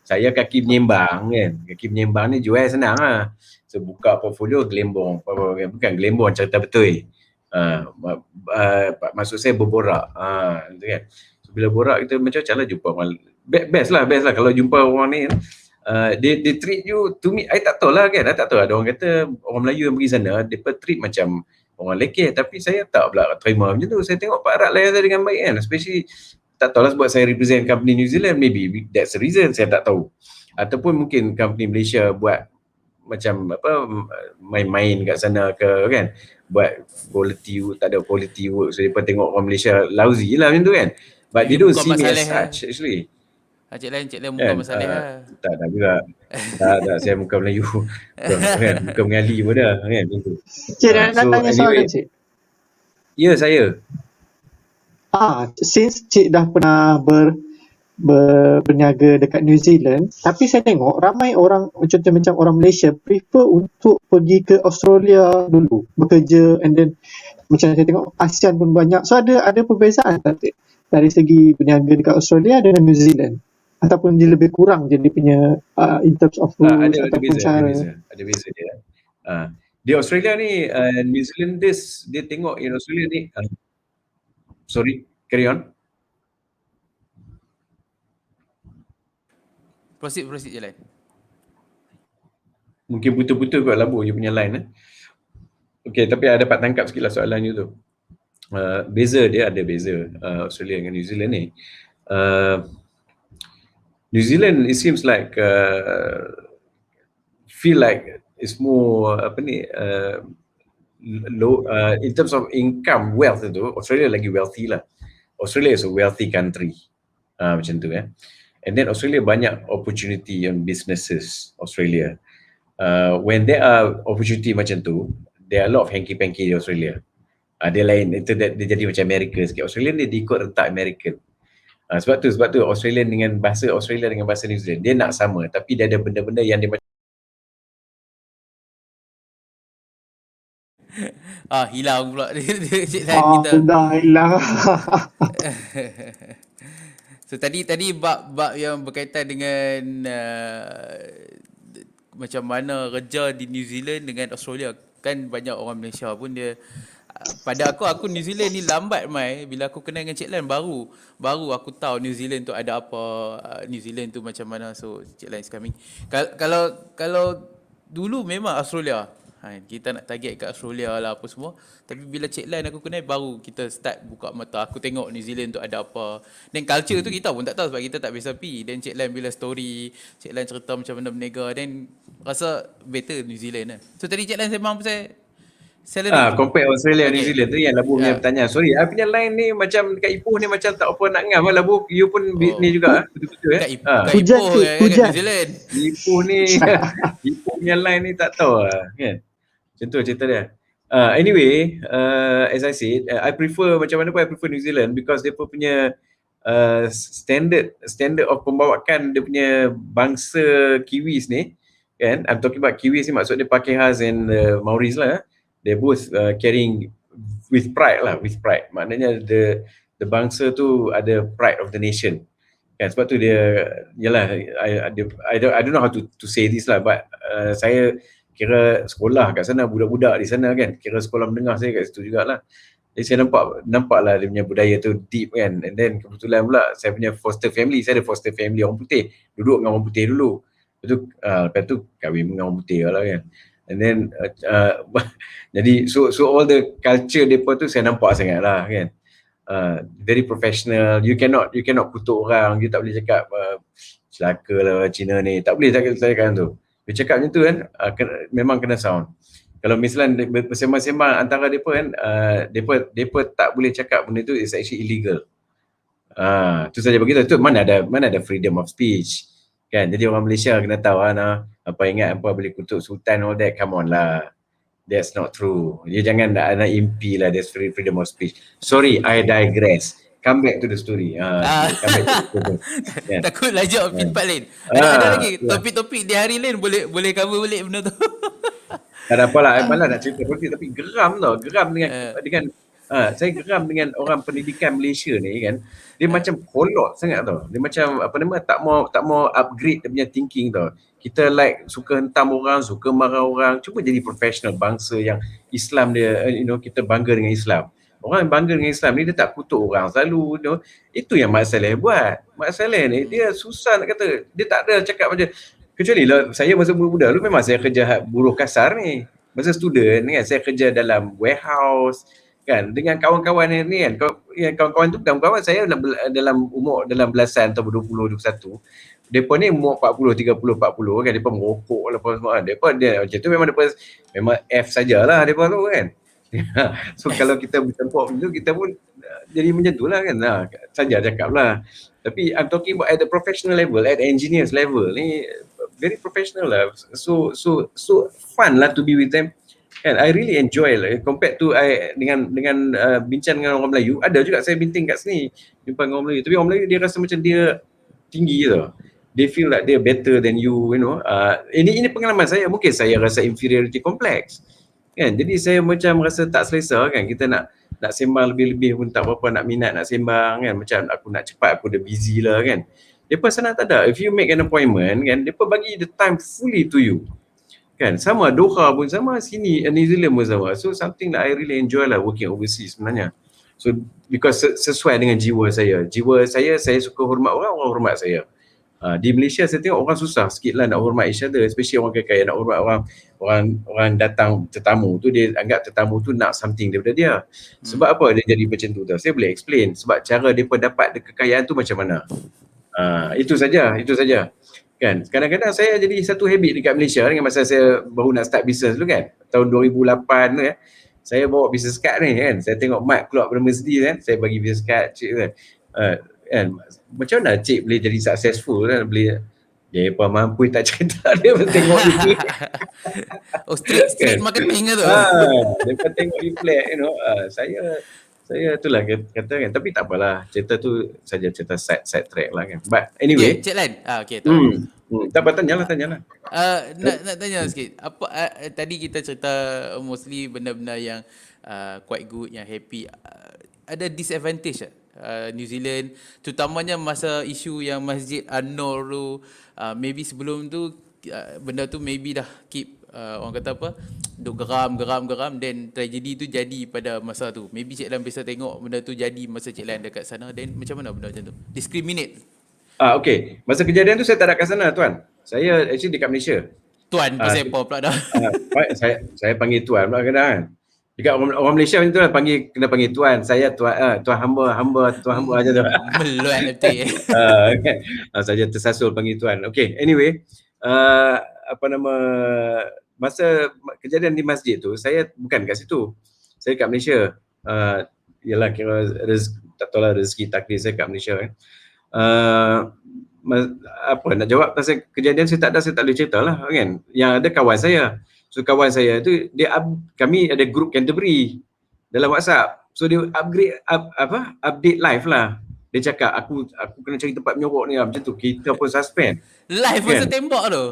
Speaker 1: Saya kaki menyembang kan, kaki menyembang ni jual senang lah. So buka portfolio gelembong, bukan gelembong, cerita betul. Maksud saya berborak gitu kan. So bila borak kita macam-macam lah jumpa orang, best lah kalau jumpa orang ni. They treat you, to me, I tak tahu lah kan, I tak tahu, ada orang kata orang Melayu yang pergi sana, mereka treat macam orang lekeh, tapi saya tak pula terima macam tu. Saya tengok Pak Rat layan saya dengan baik kan, especially, tak tahu lah sebab saya represent company New Zealand, maybe that's the reason, saya tak tahu. Ataupun mungkin company Malaysia buat macam apa, main-main kat sana ke kan, buat quality work, tak ada quality work, so mereka tengok orang Malaysia lousy lah macam tu kan, but they don't see me as such actually.
Speaker 2: Cik Lain muka masalah lah.
Speaker 1: Tak juga. Tak, saya muka Melayu. Kan, muka mengali pun dah kan macam tu.
Speaker 3: Cik nak tanya soalan cik.
Speaker 1: Ya, saya.
Speaker 3: Since cik dah pernah berniaga dekat New Zealand, tapi saya tengok ramai orang macam orang Malaysia prefer untuk pergi ke Australia dulu bekerja, and then macam saya tengok ASEAN pun banyak. So ada perbezaan tak cik dari segi berniaga dekat Australia dengan New Zealand? Ataupun dia lebih kurang je dia punya in terms of rules ataupun cara?
Speaker 1: Ada beza dia. Di Australia ni, New Zealanders dia tengok in Australia ni, sorry, carry on.
Speaker 2: Proceed je Lain.
Speaker 1: Mungkin putus-putus kot labu you punya line. Okay, tapi ada dapat tangkap sikit lah soalan you tu. Beza dia ada beza Australia dengan New Zealand ni. New Zealand, it seems like feel like it's more low in terms of income, wealth tu. Australia lagi wealthy lah. Australia is a wealthy country, macam tu kan. And then Australia banyak opportunity on businesses. Australia, when there are opportunity macam tu, there are a lot of hanky-panky di Australia. Dia lain, itu dia jadi macam Amerika sikit. Australia dia ikut rentak American. Sebab tu Australia dengan bahasa New Zealand dia nak sama, tapi dia ada benda-benda yang dia
Speaker 2: hilang pula Cik Lain kita.
Speaker 3: Dah hilang.
Speaker 2: So tadi bab yang berkaitan dengan macam mana kerja di New Zealand dengan Australia, kan banyak orang Malaysia pun dia, pada aku New Zealand ni lambat mai. Bila aku kenal dengan Cik Lain baru aku tahu New Zealand tu ada apa, New Zealand tu macam mana. So Cik Lain is coming. Kalau dulu memang Australia, kita nak target kat Australia lah apa semua. Tapi bila Cik Lain aku kenal, baru kita start buka mata. Aku tengok New Zealand tu ada apa. Dan culture tu kita pun tak tahu sebab kita tak biasa pergi. Dan Cik Lain bila story, Cik Lain cerita macam mana berniaga, dan rasa better New Zealand lah. So tadi Cik Lain sembang pasal salary.
Speaker 1: Compare Australia New Zealand tu yang labu punya pertanyaan. Sorry, punya line ni macam dekat Ipoh ni macam tak apa nak ngam lah labu. You pun ni juga betul-betul
Speaker 3: Hujan
Speaker 2: New Zealand.
Speaker 1: Ipoh ni Ipoh punya line ni tak tahu lah kan. Macam tu cerita dia. Anyway, as I said, I prefer macam mana pun I prefer New Zealand because dia punya standard of pembawakan dia punya bangsa Kiwis ni kan. I'm talking about Kiwis ni, maksud dia Pākehās and Maoris lah. They're both carrying with pride. Maknanya the bangsa tu ada pride of the nation. Kan sebab tu dia, yalah, I don't know how to say this lah, but saya kira sekolah kat sana, budak-budak di sana kan, kira sekolah menengah saya kat situ jugalah. Jadi saya nampaklah dia punya budaya tu deep kan. And then kebetulan pula saya punya foster family, saya ada foster family orang putih, duduk dengan orang putih dulu. Lepas tu kahwin dengan orang putih lah kan. And then jadi so all the culture depa tu saya nampak sangat lah kan. Very professional. You cannot kutuk orang, you tak boleh cakap celaka lah Cina ni, tak boleh cakap tu. You cakap macam tu kan, memang kena sound. Kalau misalnya bersembang-sembang antara depa kan, depa tak boleh cakap benda tu is actually illegal. Tu saja begitu. Tu mana ada freedom of speech kan. Jadi orang Malaysia kena tahu apa ingat apa boleh kutuk sultan all that, come on lah. That's not true. You jangan nak impi lah there's freedom of speech. Sorry, I digress. Come back to the story. Come back to the story.
Speaker 2: Yeah. Takutlah jawab part lain. Ada lagi topik-topik di hari lain boleh cover balik benda tu.
Speaker 1: Tak ada apalah, malah nak cerita politik tapi geram tau. Geram dengan saya geram dengan orang pendidikan Malaysia ni kan. Dia macam kolot sangat tau. Dia macam tak mau upgrade dia punya thinking tau. Kita suka hentam orang, suka marah orang. Cuba jadi profesional bangsa yang Islam dia, kita bangga dengan Islam. Orang yang bangga dengan Islam ni dia tak kutuk orang selalu. Itu yang Mak Saleh buat. Mak Saleh ni dia susah nak kata. Dia tak ada cakap macam, kecuali lah saya masa budak-budak dulu memang saya kerja buruh kasar ni. Masa student kan saya kerja dalam warehouse kan dengan kawan-kawan ni kan. Kawan-kawan tu bukan kawan saya dalam umur dalam belasan atau 20, 21. Depa ni umur 40, 30, 40 kan, depa merokok lah apa semua. Depa dia macam tu memang F sajalah depa tu kan. So kalau kita bercampur macam tu kita pun jadi macam tu lah kan. Saja cakap lah. Tapi I'm talking about at the professional level, at the engineers level ni very professional lah. So fun lah to be with them. And I really enjoy lah compared to dengan bincang dengan orang Melayu. Ada juga saya binting kat sini jumpa dengan orang Melayu. Tapi orang Melayu dia rasa macam dia tinggi tau. They feel like they're better than you, Ini pengalaman saya. Mungkin saya rasa inferiority complex. Kan? Jadi saya macam rasa tak selesa kan. Kita nak sembang lebih-lebih pun tak berapa nak minat nak sembang kan. Macam aku nak cepat, aku dah busy lah kan. Depa sana tak ada. If you make an appointment kan, depa bagi the time fully to you. Kan? Sama Doha pun sama, sini New Zealand pun sama. So something that I really enjoy lah working overseas sebenarnya. So because sesuai dengan jiwa saya. Saya suka hormat orang hormat saya. Di Malaysia saya tengok orang susah sikit lah nak hormat each other, especially orang kaya nak hormat orang datang tetamu tu, dia anggap tetamu tu nak something daripada dia. Sebab apa dia jadi macam tu? Saya boleh explain. Sebab cara dia dapat kekayaan tu macam mana. Itu saja kan. Kadang-kadang saya jadi satu habit dekat Malaysia dengan masa saya baru nak start business dulu kan, tahun 2008 tu ya. Saya bawa business card ni kan, saya tengok Mat keluar dari Mercedes kan, saya bagi business card cik kan. Kan macam mana cik boleh jadi successful kan, boleh dia apa mampu tak cerita dia tengok itu.
Speaker 2: Street marketing tu.
Speaker 1: Dia tengok reflect saya itulah kata kan, tapi tak apalah, cerita tu saja cerita side track lah kan. But anyway,
Speaker 2: Cik Lan. Okey, tahu.
Speaker 1: Tak apa, tanyalah.
Speaker 2: Nak tanya sikit. Apa tadi kita cerita mostly benda-benda yang quite good, yang happy. Ada disadvantage tak? New Zealand, terutamanya masa isu yang Masjid An-Nur tu, maybe sebelum tu benda tu maybe dah keep orang kata apa, duk geram, then tragedi tu jadi pada masa tu. Maybe Cik Lan bisa tengok benda tu jadi masa Cik Lan dekat sana, then macam mana benda macam tu? Discriminate.
Speaker 1: Okay. Masa kejadian tu saya tak ada kat sana tuan. Saya actually dekat Malaysia.
Speaker 2: Tuan pasal apa pula dah?
Speaker 1: Saya panggil tuan pula kadang kan. Dekat orang Malaysia macam tu lah, kena panggil tuan. Saya tuan hamba aja tu.
Speaker 2: Meluat nanti.
Speaker 1: Okay. Saja tersasul panggil tuan. Okay, anyway, masa kejadian di masjid tu, saya bukan kat situ. Saya kat Malaysia. Yalah kira tak tahu lah rezeki takdir saya kat Malaysia kan. Nak jawab pasal kejadian saya tak boleh cerita lah kan. Yang ada kawan saya. So kawan saya tu kami ada group Canterbury dalam WhatsApp. So dia update live lah. Dia cakap aku kena cari tempat menyorok ni lah. Macam tu kita pun suspend.
Speaker 2: Live masa tembak tu.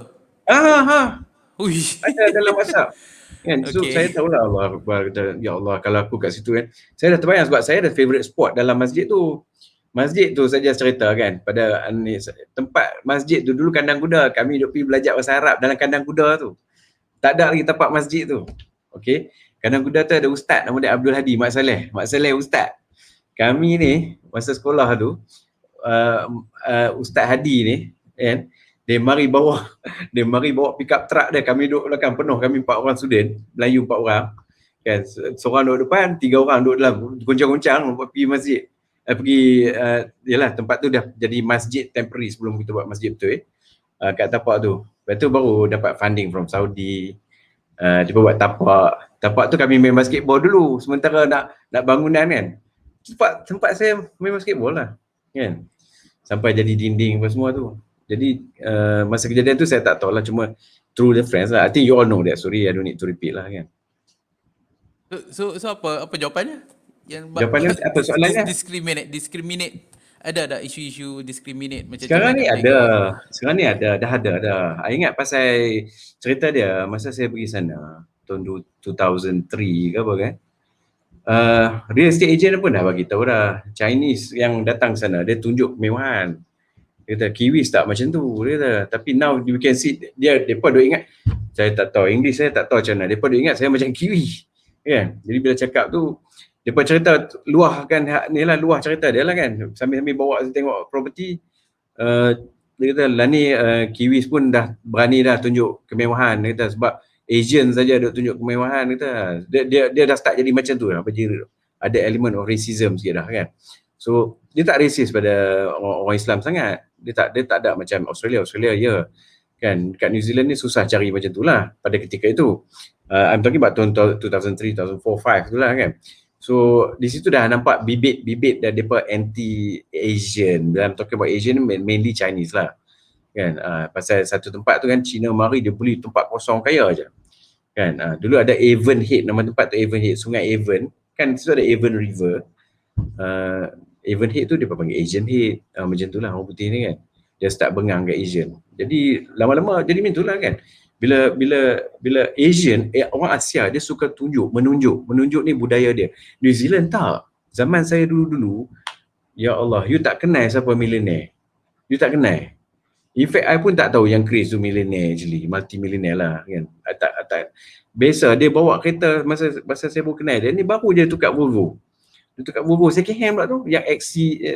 Speaker 1: Ada dalam WhatsApp. Kan. So saya tahulah Allah Akbar, ya Allah kalau aku kat situ kan. Saya dah terbayang sebab saya ada favorite spot dalam masjid tu. Masjid tu saja cerita kan, pada ni, tempat masjid tu dulu kandang kuda, kami duk pergi belajar bahasa Arab dalam kandang kuda tu. Tak ada lagi tempat masjid tu. Okey. Kandang kuda tu ada ustaz nama dia Abdul Hadi, Mak Saleh ustaz. Kami ni masa sekolah tu Ustaz Hadi ni kan, dia mari bawa pick up truck dia, kami duduk belakang penuh, kami 4 orang student Melayu 4 orang kan, seorang duduk depan, 3 orang duduk dalam, goncang-goncang pergi masjid, yalah tempat tu dah jadi masjid temporary sebelum kita buat masjid betul kat tapak tu. Lepas tu baru dapat funding from Saudi, dia buat tapak tu kami main basketball dulu sementara nak bangunan kan, tempat saya main basketball lah kan, sampai jadi dinding apa semua tu. Jadi masa kejadian tu saya tak tahu lah, cuma through the friends lah. I think you all know that story, I don't need to repeat lah kan.
Speaker 2: So apa jawapannya?
Speaker 1: Jawapannya apa soalannya?
Speaker 2: Discriminate. Ada isu-isu discriminate macam
Speaker 1: sekarang
Speaker 2: tu?
Speaker 1: Sekarang ni ada, dah ada. I ingat pasal cerita dia masa saya pergi sana tahun 2003 ke apa kan. Real estate agent pun dah bagi tahu dah, Chinese yang datang sana dia tunjuk kemewahan. Dia kata Kiwis tak macam tu, dia kata. Tapi now you can see depa duk ingat, saya tak tahu English, saya tak tahu macam mana, depa duk ingat saya macam Kiwi kan. Jadi bila cakap tu depa cerita luahkan ni lah, luah cerita dia lah kan, sambil-sambil bawa saya tengok property. Dia kata lah ni Kiwis pun dah berani dah tunjuk kemewahan, dia kata, sebab Asian saja duk tunjuk kemewahan, dia kata. Dia dah start jadi macam tu lah, ada element of racism sikit dah kan. So dia tak racist pada orang Islam sangat. Dia tak ada macam Australia ya kan. Kat New Zealand ni susah cari macam tu lah pada ketika itu. I'm talking about tahun 2003, 2004, 2005 tu lah kan. So di situ dah nampak bibit dah depa anti-Asian. I'm talking about Asian mainly Chinese lah kan. Pasal satu tempat tu kan Cina mari dia beli tempat kosong kaya aja kan. Dulu ada Avonhead, nama tempat tu Avonhead, Sungai Avon kan, situ ada Avon River. Avonhead tu dia panggil Asian Head, macam tu lah orang putih ni kan, dia start bengang kat Asian. Jadi lama-lama jadi macam tu lah kan. Bila Asian, orang Asia dia suka menunjuk ni budaya dia. New Zealand tak. Zaman saya dulu, ya Allah, you tak kenal siapa millionaire. You tak kenal. In fact, I pun tak tahu yang Chris tu millionaire actually, multi-millionaire lah kan. I tak. Biasa dia bawa kereta, masa saya baru kenal dia, ni baru dia tukar Volvo. Dia tukar Volvo second hand pula tu, yang XC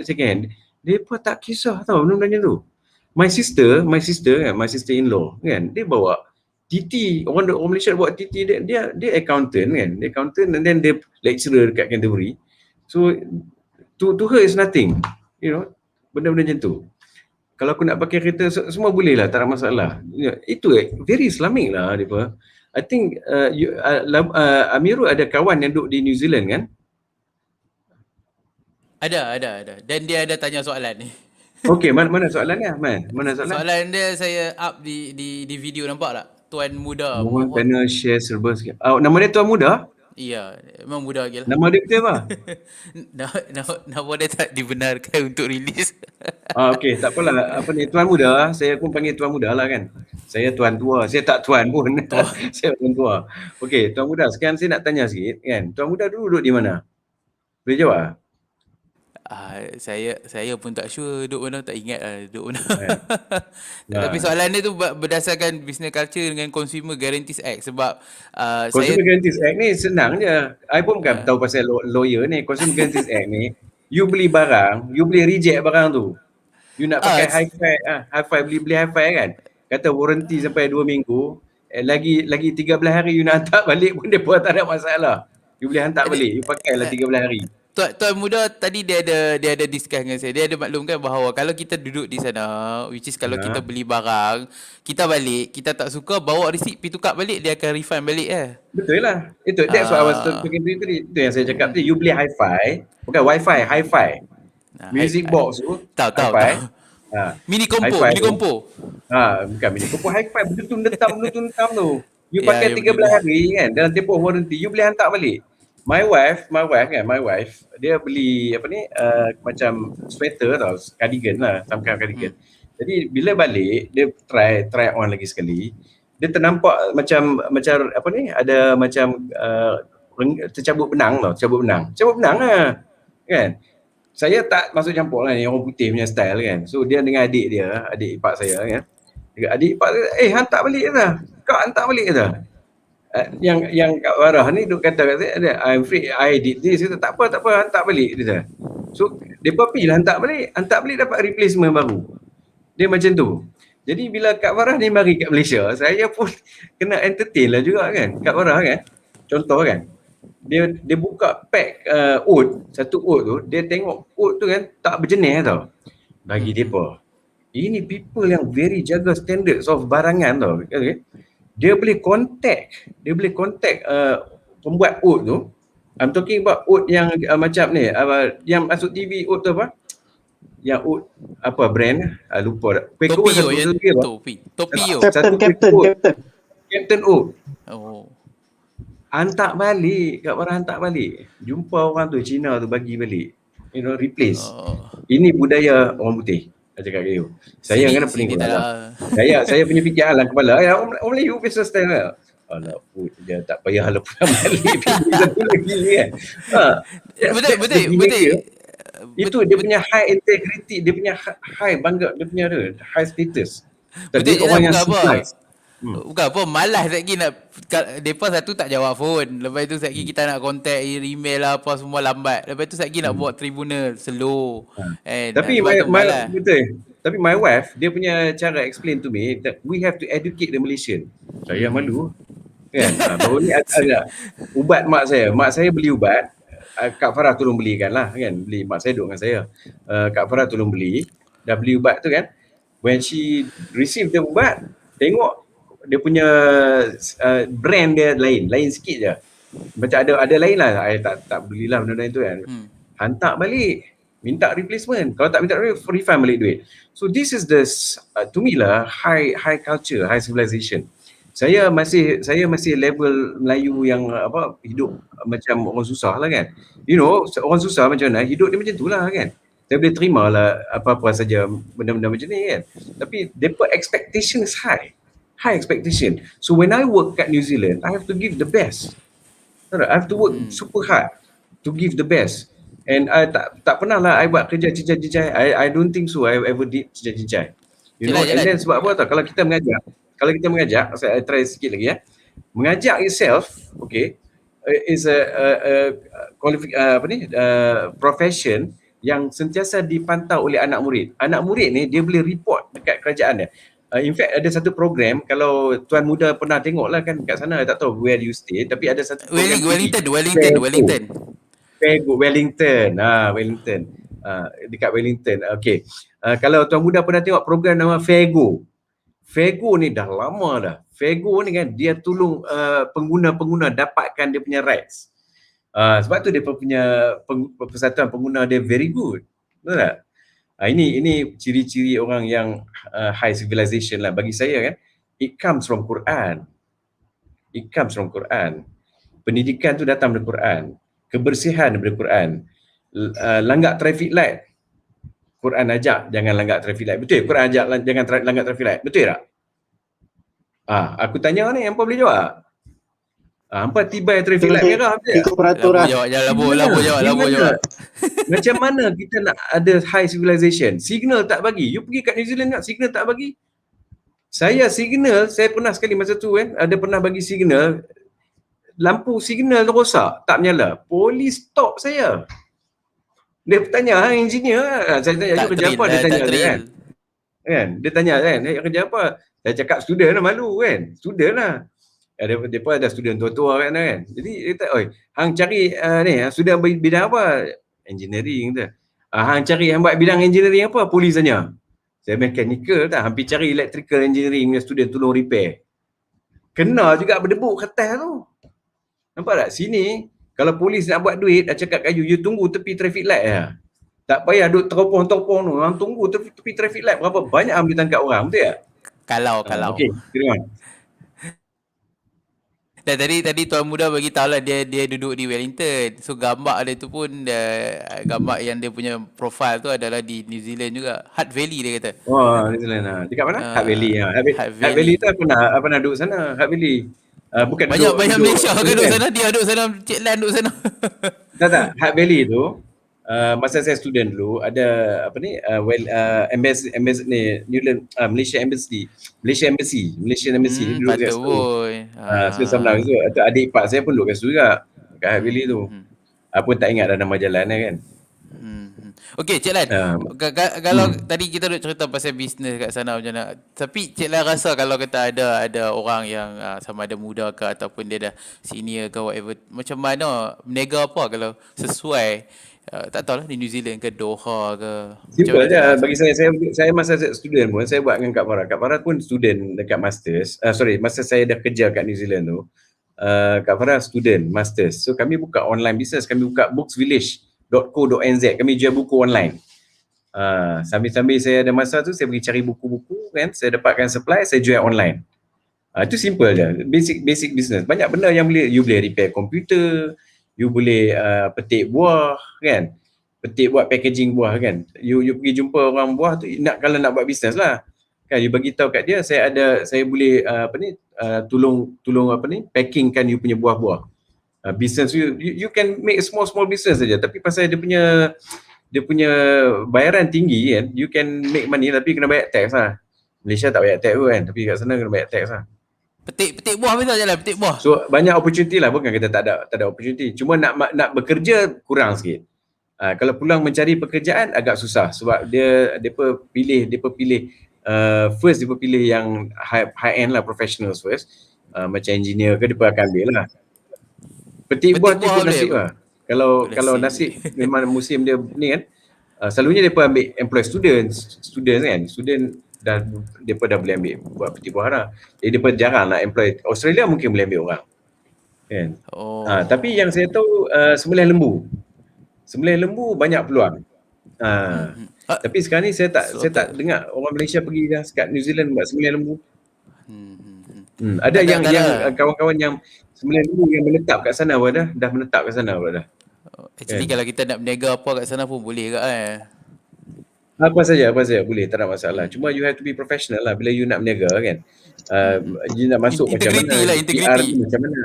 Speaker 1: second hand. Dia pun tak kisah tau benda-benda tu. My sister-in-law kan, dia bawa TT, orang Malaysia bawa TT, dia accountant kan, dia accountant and then dia lecturer dekat Canterbury. So to her is nothing, you know, benda-benda macam tu. Kalau aku nak pakai kereta semua boleh lah, tak ada masalah. Itu very Islamic lah dia. I think Amirul ada kawan yang duduk di New Zealand kan?
Speaker 2: Ada. Dan dia ada tanya soalan ni.
Speaker 1: Okey, mana soalannya? Mana soalan?
Speaker 2: Soalan dia saya up di video, nampak tak? Tuan muda.
Speaker 1: Mohon kena share serba sikit. Nama dia Tuan Muda?
Speaker 2: Iya, memang muda lagi lah.
Speaker 1: Nama dia betul apa?
Speaker 2: Nama dia tak dibenarkan untuk rilis.
Speaker 1: Okey, tak apalah. Apa ni, Tuan Muda, saya pun panggil Tuan Muda lah kan. Saya Tuan Tua, saya tak Tuan pun. Saya Tuan Tua. Okey, Tuan Muda, sekarang saya nak tanya sikit kan. Tuan Muda dulu duduk di mana? Boleh jawab?
Speaker 2: Saya pun tak sure duduk mana, tak ingat lah duduk mana. Tapi soalan dia tu berdasarkan business culture dengan Consumer Guarantees Act, sebab
Speaker 1: Consumer Guarantees Act ni senang je. I pun bukan tahu pasal lawyer ni. Consumer Guarantees Act ni, you beli barang, you boleh reject barang tu. You nak pakai hi-fi, beli hi-fi kan, kata warranty sampai 2 minggu, lagi 13 hari you nak hantar balik pun dia pun tak ada masalah. You boleh hantar balik, you pakailah 13 hari.
Speaker 2: Tuan Muda tadi dia ada discuss dengan saya. Dia ada maklumkan bahawa kalau kita duduk di sana, which is kalau kita beli barang, kita balik, kita tak suka, bawa receipt pergi tukar balik, dia akan refund balik
Speaker 1: Betul lah. That's what I was talking to you tadi. Itu yang saya cakap tadi. You beli hi-fi, bukan wifi, hi-fi. Music box tu.
Speaker 2: Tahu. Mini kompo.
Speaker 1: Bukan mini kompo, hi-fi. Berduntam tu. You pakai 13 hari kan, dalam tempoh warranty, you boleh hantar balik. My wife, dia beli macam sweater tau, cardigan lah, some kind of cardigan. Jadi bila balik, dia try on lagi sekali. Dia ternampak macam ada macam tercabut benang lah kan. saya tak masuk campur lah ni orang putih punya style kan. So dia dengan adik dia, adik ipar saya kan. Adik ipar dia, hantar balik dah. Kau hantar balik dah. Yang Kak Farah ni duk kata kat saya, I'm afraid I did this. Kata, tak apa, hantar balik. Dia. So, mereka pergi lah hantar balik dapat replacement baru. Dia macam tu. Jadi bila Kak Farah ni mari kat Malaysia, saya pun kena entertain lah juga kan. Kak Farah kan, contoh kan, dia buka pack oat, satu oat tu, dia tengok oat tu kan, tak berjenis tau. Bagi mereka, ini people yang very jaga standards of barangan tau. Okay? Dia boleh contact pembuat oat tu. I'm talking about oat yang macam ni, yang masuk TV oat tu apa? Yang oat apa brand? Lupa dah.
Speaker 2: Topio ya, Topio.
Speaker 1: Captain Oat.
Speaker 2: Oh.
Speaker 1: Hantar balik, Kak Farah hantar balik. Jumpa orang tu Cina tu bagi balik. Replace. Ini budaya orang putih. Saya cakap kat you. Saya kena pening kepala. Saya punya fikiran lah kepala. Orang Melayu biasa style lah. Alah, dia tak payahlah pulang balik. Satu lagi kan. Betul. Itu dia punya high integrity, dia punya high bangga, dia punya high status. Tadi orang yang civilized.
Speaker 2: Bukan apa, malas lagi nak depa satu tak jawab phone. Lepas tu lagi kita nak contact email lah apa semua lambat. Lepas tu lagi nak buat tribunal slow.
Speaker 1: Tapi betul. Tapi my wife dia punya cara explain to me that we have to educate the Malaysian. Saya malu. Kan? Baru ni ada ubat mak saya beli ubat. Kak Farah tolong belikan lah kan. Beli mak saya duduk dengan saya. Kak Farah tolong beli. Dah beli ubat tu kan. When she receive the ubat, tengok dia punya brand dia lain sikit je. Macam ada lain lah. I tak belilah benda-benda itu kan. Hantar balik, minta replacement. Kalau tak minta refund balik duit. So this is the to me lah high culture, high civilization. Saya masih level Melayu yang hidup macam orang susah lah kan. You know, orang susah macam mana, hidup dia macam tu lah kan. Saya boleh terima lah apa-apa saja benda-benda macam ni kan. Tapi depa expectation is high expectation. So when I work kat New Zealand, I have to give the best. I have to work super hard to give the best. And I tak pernah lah I buat kerja cincai-cincai. I don't think so I ever did cincai-cincai. You know, and then sebab apa tau, kalau kita mengajak, saya try sikit lagi ya. Mengajak itself, okay, is a profession yang sentiasa dipantau oleh anak murid. Anak murid ni dia boleh report dekat kerajaan dia. In fact ada satu program, kalau tuan muda pernah tengok lah kan kat sana, tak tahu where you stay, tapi ada satu program
Speaker 2: Wellington.
Speaker 1: Wellington. Dekat Wellington. Okay. Kalau tuan muda pernah tengok program nama Fairgo. Fairgo ni dah lama dah. Fairgo ni kan dia tolong pengguna-pengguna dapatkan dia punya rights. Sebab tu dia punya persatuan pengguna dia very good. Betul tak? Ini ciri-ciri orang yang high civilization lah bagi saya kan. It comes from Quran. Pendidikan tu datang dari Quran. Kebersihan daripada Quran. Langgar traffic light, Quran ajak jangan langgar traffic light. Betul? Quran ajak jangan langgar traffic light. Betul tak? Aku tanya ni, hampa boleh jawab? Hampa tiba traffic light merah betul tak?
Speaker 3: Ikut peraturan.
Speaker 2: Jawab.
Speaker 1: Macam mana kita nak ada high civilization? Signal tak bagi. You pergi kat New Zealand tak, signal tak bagi. Saya pernah sekali masa tu kan, ada pernah bagi signal, lampu signal rosak, tak menyala. Polis stop saya. Dia bertanya, engineer, saya tanya, kerja apa? Dia tanya kan. Dia tanya kan, kerja apa? Saya cakap student lah, malu kan. Student lah. Dia pun ada student tua-tua kan. Jadi dia kata, oi, hang cari student bidang apa? Engineering tu. Hang cari hang buat bidang engineering apa? Polis tanya. Saya mechanical tak, hampir cari electrical engineering punya student tolong repair. Kena juga berdebuk kertas tu. Nampak tak? Sini kalau polis nak buat duit, dah cakap kat you tunggu tepi traffic light lah. Tak payah duduk teropong-teropong tu. Hang tunggu tepi traffic light, berapa banyak boleh tangkap orang, betul tak?
Speaker 2: Kalau.
Speaker 1: Okey, terima.
Speaker 2: Dan tadi tuan muda bagi tahu lah dia duduk di Wellington. So gambar dia tu pun gambar yang dia punya profile tu adalah di New Zealand juga. Hutt Valley dia kata.
Speaker 1: Oh, New Zealand lah. Dekat mana? Hutt Valley. Hutt Valley tu pernah duduk sana, Hutt Valley. Bukan
Speaker 2: banyak Malaysia ke duduk sana, dia duduk sana, Cik Lan duduk sana.
Speaker 1: Tak, Hutt Valley tu Masa saya student dulu ada apa ni embassy ni Malaysian Embassy ni duduk kat
Speaker 2: Patut
Speaker 1: situ.
Speaker 2: pun.
Speaker 1: So sebenarnya tu atau adik ipar saya pun duduk kat situ juga kat Havili tu.
Speaker 2: Hmm.
Speaker 1: Pun tak ingat dah nama jalan kan.
Speaker 2: Okey, Cik Lan.
Speaker 1: Uh,
Speaker 2: Kalau tadi kita duk cerita pasal bisnes kat sana macam mana. Tapi Cik Lan rasa kalau kita ada orang yang sama ada muda ke ataupun dia dah senior ke whatever, macam mana berniaga apa kalau sesuai tak tahulah di New Zealand ke Doha ke.
Speaker 1: Simple
Speaker 2: Cik
Speaker 1: je
Speaker 2: Lan rasa?
Speaker 1: bagi saya masa student pun saya buat dengan Kak Farah. Kak Farah pun student dekat masters. Masa saya dah kerja kat New Zealand tu, Kak Farah student masters. So kami buka online business, kami buka booksvillage.co.nz. Kami jual buku online. Sambil-sambil saya ada masa tu saya pergi cari buku-buku kan, saya dapatkan supply, saya jual online. Itu simple je, basic business. Banyak benda yang you boleh repair komputer, you boleh petik buah kan, buat packaging buah kan. You pergi jumpa orang buah tu kalau nak buat bisnes lah kan, you bagi tahu kat dia saya boleh tolong packingkan you punya buah-buah. Business you can make small business saja, tapi pasal dia punya bayaran tinggi kan, you can make money tapi kena bayar tax lah. Malaysia tak bayar tax pun kan, tapi kat sana kena bayar tax lah.
Speaker 2: Petik buah betul je lah, petik buah.
Speaker 1: So banyak opportunity lah, bukan kita tak ada opportunity. Cuma nak bekerja kurang sikit. Kalau pulang mencari pekerjaan agak susah sebab dia pilih first dia pilih yang high end lah, professionals first. Macam engineer ke dia akan ambil lah. Petik buah tu ikut nasib lah. Kalau nasib memang musim dia ni kan, selalunya dia ambil employ students kan. Student dia dah boleh ambil buat petik buah lah. Jadi dia jarang nak employ. Australia mungkin boleh ambil orang kan. Tapi yang saya tahu sembelih lembu banyak peluang. Tapi sekarang ni saya tak dengar orang Malaysia pergi dah kat New Zealand buat sembelih lembu. Ada yang kawan-kawan yang sembelih lembu yang menetap kat sana pun dah menetap kat sana pun dah.
Speaker 2: Actually kalau kita nak berniaga apa kat sana pun boleh ke
Speaker 1: Apa saja boleh, tak ada masalah. Cuma you have to be professional lah bila you nak berniaga kan. You nak masuk macam mana, PR tu macam mana.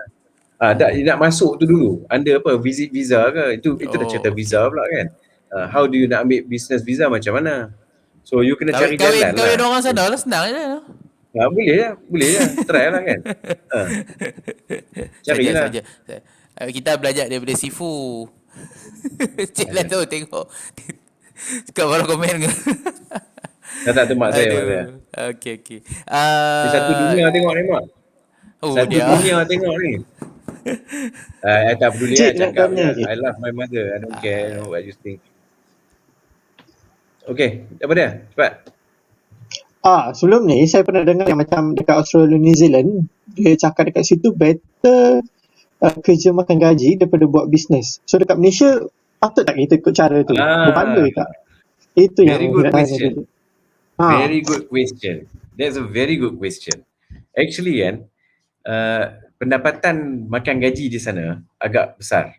Speaker 1: You nak masuk tu dulu under apa, visit visa ke, itu dah cerita visa pula kan. How do you nak ambil business visa macam mana. So you kena cari jalan lah.
Speaker 2: Kahwin orang sana lah, senang je.
Speaker 1: Boleh je, try lah kan. Cari lah.
Speaker 2: Kita belajar daripada Sifu. Cik Lan tu tengok. Kau baru komen ke?
Speaker 1: Tak mak saya.
Speaker 2: Okey.
Speaker 1: Satu dunia tengok ni mak. Dunia tengok ni. I tak peduli lah cakap. I love my mother. I don't care what you think. Okay, apa dia? Cepat.
Speaker 3: Sebelum ni saya pernah dengar yang macam dekat Australia, New Zealand, dia cakap dekat situ better kerja makan gaji daripada buat bisnes. So dekat Malaysia patut tak kita ikut cara tu? Berbanding tak? Itu
Speaker 1: very
Speaker 3: yang
Speaker 1: good question.
Speaker 3: Very
Speaker 1: good question. That's a very good question. Actually kan, pendapatan makan gaji di sana agak besar.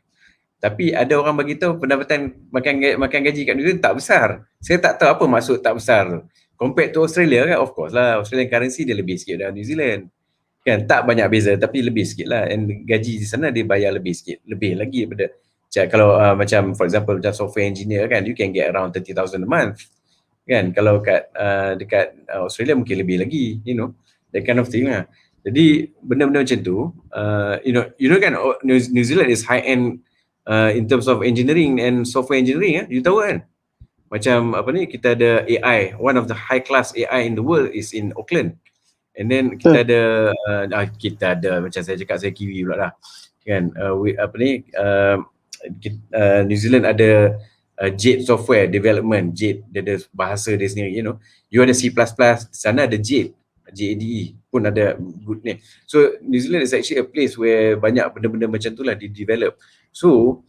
Speaker 1: Tapi ada orang bagi tahu pendapatan makan gaji kat New Zealand tak besar. Saya tak tahu apa maksud tak besar. Compared to Australia kan, of course lah, Australian currency dia lebih sikit dari New Zealand. Kan tak banyak beza tapi lebih sikit lah. And gaji di sana dia bayar lebih sikit, lebih lagi daripada kalau macam for example macam software engineer kan, you can get around 30,000 a month kan. Kalau dekat Australia mungkin lebih lagi, that kind of thing lah. Jadi benda-benda macam tu, you know kan, New Zealand is high end in terms of engineering and software engineering you tahu kan. Macam kita ada AI, one of the high class AI in the world is in Auckland. And then kita ada macam saya cakap, saya Kiwi pula lah kan. New Zealand ada Jade software development. Jade dia ada bahasa dia sendiri, you ada C++, sana ada JADE pun ada good name. So New Zealand is actually a place where banyak benda-benda macam tu lah di-develop. So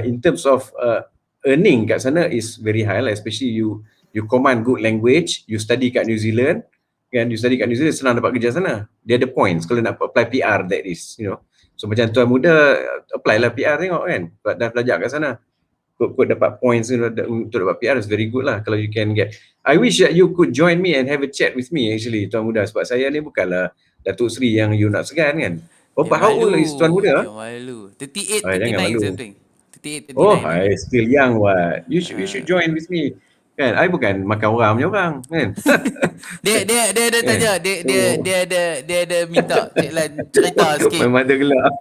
Speaker 1: in terms of earning kat sana is very high lah, especially you command good language, you study kat New Zealand kan, senang dapat kerja sana. Dia ada points kalau nak apply PR, that is, So macam tuan muda apply lah PR, tengok kan, dah belajar kat sana, kod dapat points untuk dapat PR is very good lah kalau you can get. I wish that you could join me and have a chat with me actually tuan muda, sebab saya ni bukanlah Datuk Seri yang you nak segan kan. How old is tuan muda?
Speaker 2: Malu. 38,
Speaker 1: jangan
Speaker 2: 39
Speaker 1: malu.
Speaker 2: something. 38,
Speaker 1: Oh,
Speaker 2: 39 lah.
Speaker 1: I still young what. You should join with me. Kan, I bukan makan orang punya orang, kan.
Speaker 2: Dia ada
Speaker 1: Kan?
Speaker 2: tanya, dia ada minta Cik Lan cerita sikit.
Speaker 1: Memang ada gelap.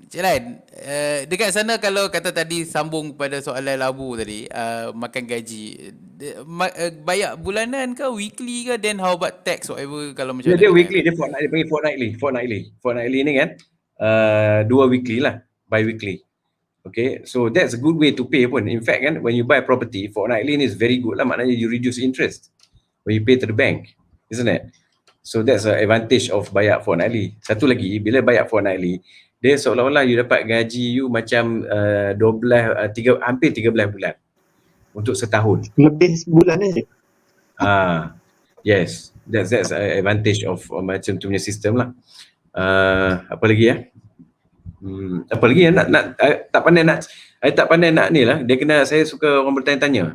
Speaker 2: Cik Lan, dekat sana kalau kata tadi sambung pada soalan labu tadi, makan gaji, bayar bulanan ke weekly ke, then how about tax whatever kalau macam
Speaker 1: Dia
Speaker 2: mana kena?
Speaker 1: weekly, dia fortnightly, panggil fortnightly ni kan, 2 weekly lah, bi-weekly. Okay, so that's a good way to pay pun. In fact kan, when you buy property, fortnightly ni is very good lah, maknanya you reduce interest when you pay to the bank, isn't it? So that's an advantage of bayar fortnightly. Satu lagi, bila bayar fortnightly, dia seolah-olah you dapat gaji you macam 12, hampir 13 bulan untuk setahun.
Speaker 3: Lebih sebulan ni.
Speaker 1: Yes, that's an advantage of macam tu punya sistem lah. Apa lagi ya? Apa lagi ya tak pandai nak ni lah. Dia kena, saya suka orang bertanya-tanya.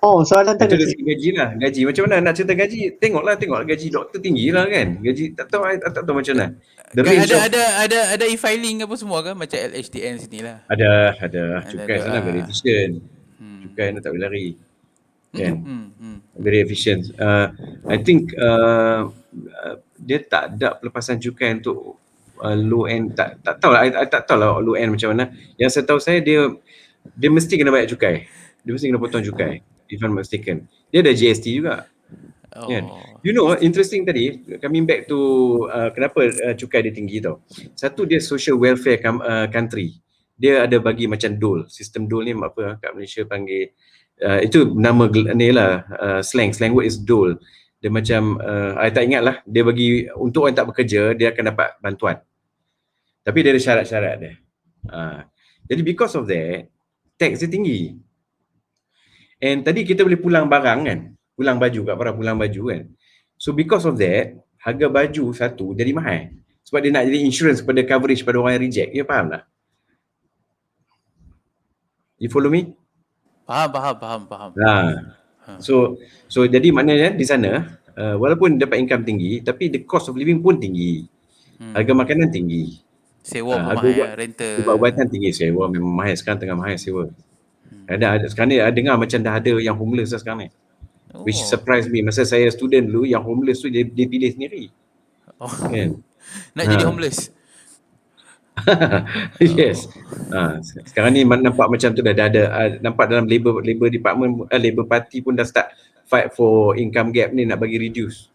Speaker 3: Oh, soalan
Speaker 1: Itu
Speaker 3: tadi.
Speaker 1: dari segi gaji lah. Gaji macam mana nak cerita gaji? Tengoklah gaji doktor tinggi lah kan. Gaji tak tahu macam mana. The range of,
Speaker 2: Ada e-filing apa semua ke macam LHDN sini lah.
Speaker 1: ada cukai sana very efficient. Cukai nak tak boleh lari. Kan? Very efficient. I think dia tak ada pelepasan cukai untuk low end, tak tahulah. I tak tahulah low end macam mana. Yang saya tahu saya, dia mesti kena bayar cukai. Dia mesti kena potong cukai, if I'm mistaken. Dia ada GST juga. Kan? You know, interesting tadi, coming back to kenapa cukai dia tinggi tau. Satu, dia social welfare country. Dia ada bagi macam dole. Sistem dole ni apa kat Malaysia panggil, itu nama ni lah, slang word is dole. Dia macam, I tak ingat lah, dia bagi untuk orang tak bekerja, dia akan dapat bantuan. Tapi dia ada syarat-syarat dia. Jadi because of that, tax dia tinggi. And tadi kita boleh pulang barang kan, pulang baju kat para pulang baju kan. So because of that, harga baju satu jadi mahal. Sebab dia nak jadi insurance kepada coverage pada orang yang reject. You faham tak? You follow me?
Speaker 2: Faham.
Speaker 1: So jadi maknanya di sana, walaupun dapat income tinggi, tapi the cost of living pun tinggi. Harga makanan tinggi.
Speaker 2: Sewa pun mahal, rental.
Speaker 1: Ubat-ubatan tinggi, sewa memang mahal. Sekarang tengah mahal sewa. Sekarang ni dengar macam dah ada yang homeless lah sekarang ni. Which surprise me. Masa saya student dulu, yang homeless tu dia pilih sendiri. Kan?
Speaker 2: Nak jadi homeless.
Speaker 1: Yes. Sekarang ni nampak macam tu dah ada, nampak dalam labor department, labor party pun dah start fight for income gap ni, nak bagi reduce.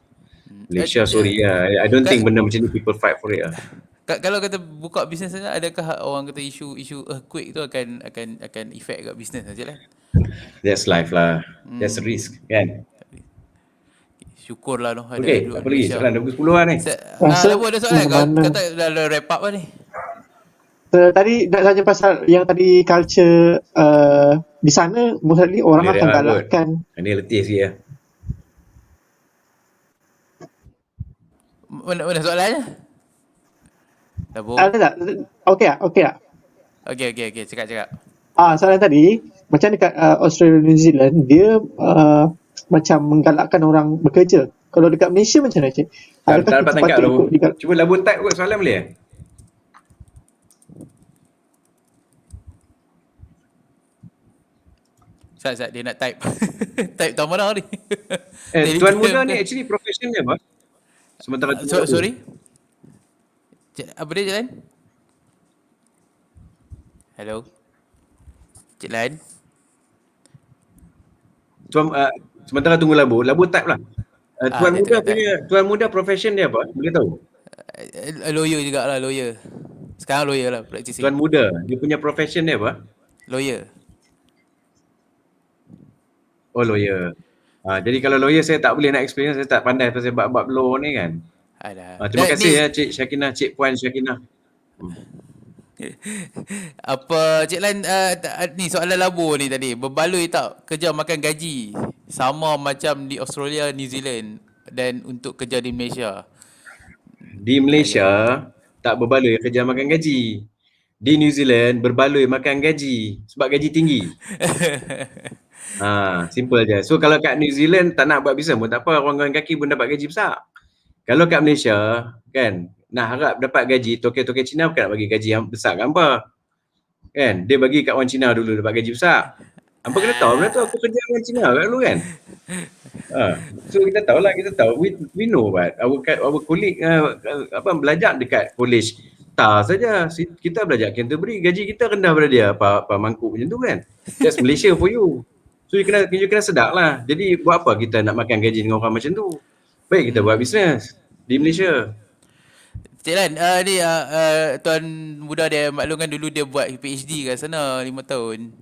Speaker 1: Malaysia, sorry lah. I don't think benda macam ni people fight for it lah.
Speaker 2: Kalau kata buka bisnes saja, adakah orang kata isu earthquake tu akan effect kat bisnes saja lah?
Speaker 1: That's life lah. That's a risk kan.
Speaker 2: Syukurlah noh ada
Speaker 1: Okay, apa lagi? Soalan 20 lah ni.
Speaker 2: Labu ada soalan kata dah wrap up lah ni.
Speaker 3: Tadi nak tanya pasal yang tadi culture di sana, mostly orang
Speaker 1: Boleh
Speaker 3: akan
Speaker 1: rehat
Speaker 3: galakkan.
Speaker 1: Ini letih sikit lah.
Speaker 2: Mana soalannya? Labu.
Speaker 3: Ada tak? Okey tak?
Speaker 2: Okey, cakap.
Speaker 3: Soalan tadi, macam dekat Australia, New Zealand, dia macam menggalakkan orang bekerja. Kalau dekat Malaysia macam mana, Cik?
Speaker 1: Tak dapat tangkap Labu. Cuba Labu type kot soalan boleh?
Speaker 2: Sat dia nak type. Type tahu mana ni?
Speaker 1: Tuan muda ni actually profession dia apa? Sementara
Speaker 2: sorry? Apa dia Jalan? Hello? Cik Lan?
Speaker 1: Sementara tunggu Labu type lah. Tuan muda profession dia apa? Boleh tahu?
Speaker 2: Lawyer jugalah, lawyer. Sekarang lawyer lah, practicing.
Speaker 1: Tuan muda, dia punya profession dia apa?
Speaker 2: Lawyer.
Speaker 1: Oh, lawyer. Jadi kalau lawyer saya tak boleh nak explain, saya tak pandai pasal bab law ni kan. Terima kasih ya Cik Syakinah, Cik Puan Syakinah.
Speaker 2: Apa Cik Lan, ni soalan Labu ni tadi, berbaloi tak kerja makan gaji sama macam di Australia, New Zealand dan untuk kerja di Malaysia?
Speaker 1: Di Malaysia tak berbaloi kerja makan gaji. Di New Zealand berbaloi makan gaji sebab gaji tinggi. Simple je. So kalau kat New Zealand tak nak buat bisnes pun tak apa, orang goyang kaki pun dapat gaji besar. Kalau kat Malaysia kan, nak harap dapat gaji, toke-toke Cina bukan nak bagi gaji yang besar kan apa. Kan? Dia bagi kat orang Cina dulu dapat gaji besar. Hampa kena tahu benda tu, aku kerja dengan Cina kat dulu kan. So kita tahu, we know but our colleague belajar dekat college TAR saja. Kita belajar Canterbury, gaji kita rendah daripada dia. Apa mangkuk macam tu kan. That's Malaysia for you. So you kena sedar lah. Jadi buat apa kita nak makan gaji dengan orang macam tu? Baik kita buat bisnes di Malaysia.
Speaker 2: Cik Lan, Tuan Muda dia maklumkan dulu dia buat PhD kat sana 5 tahun.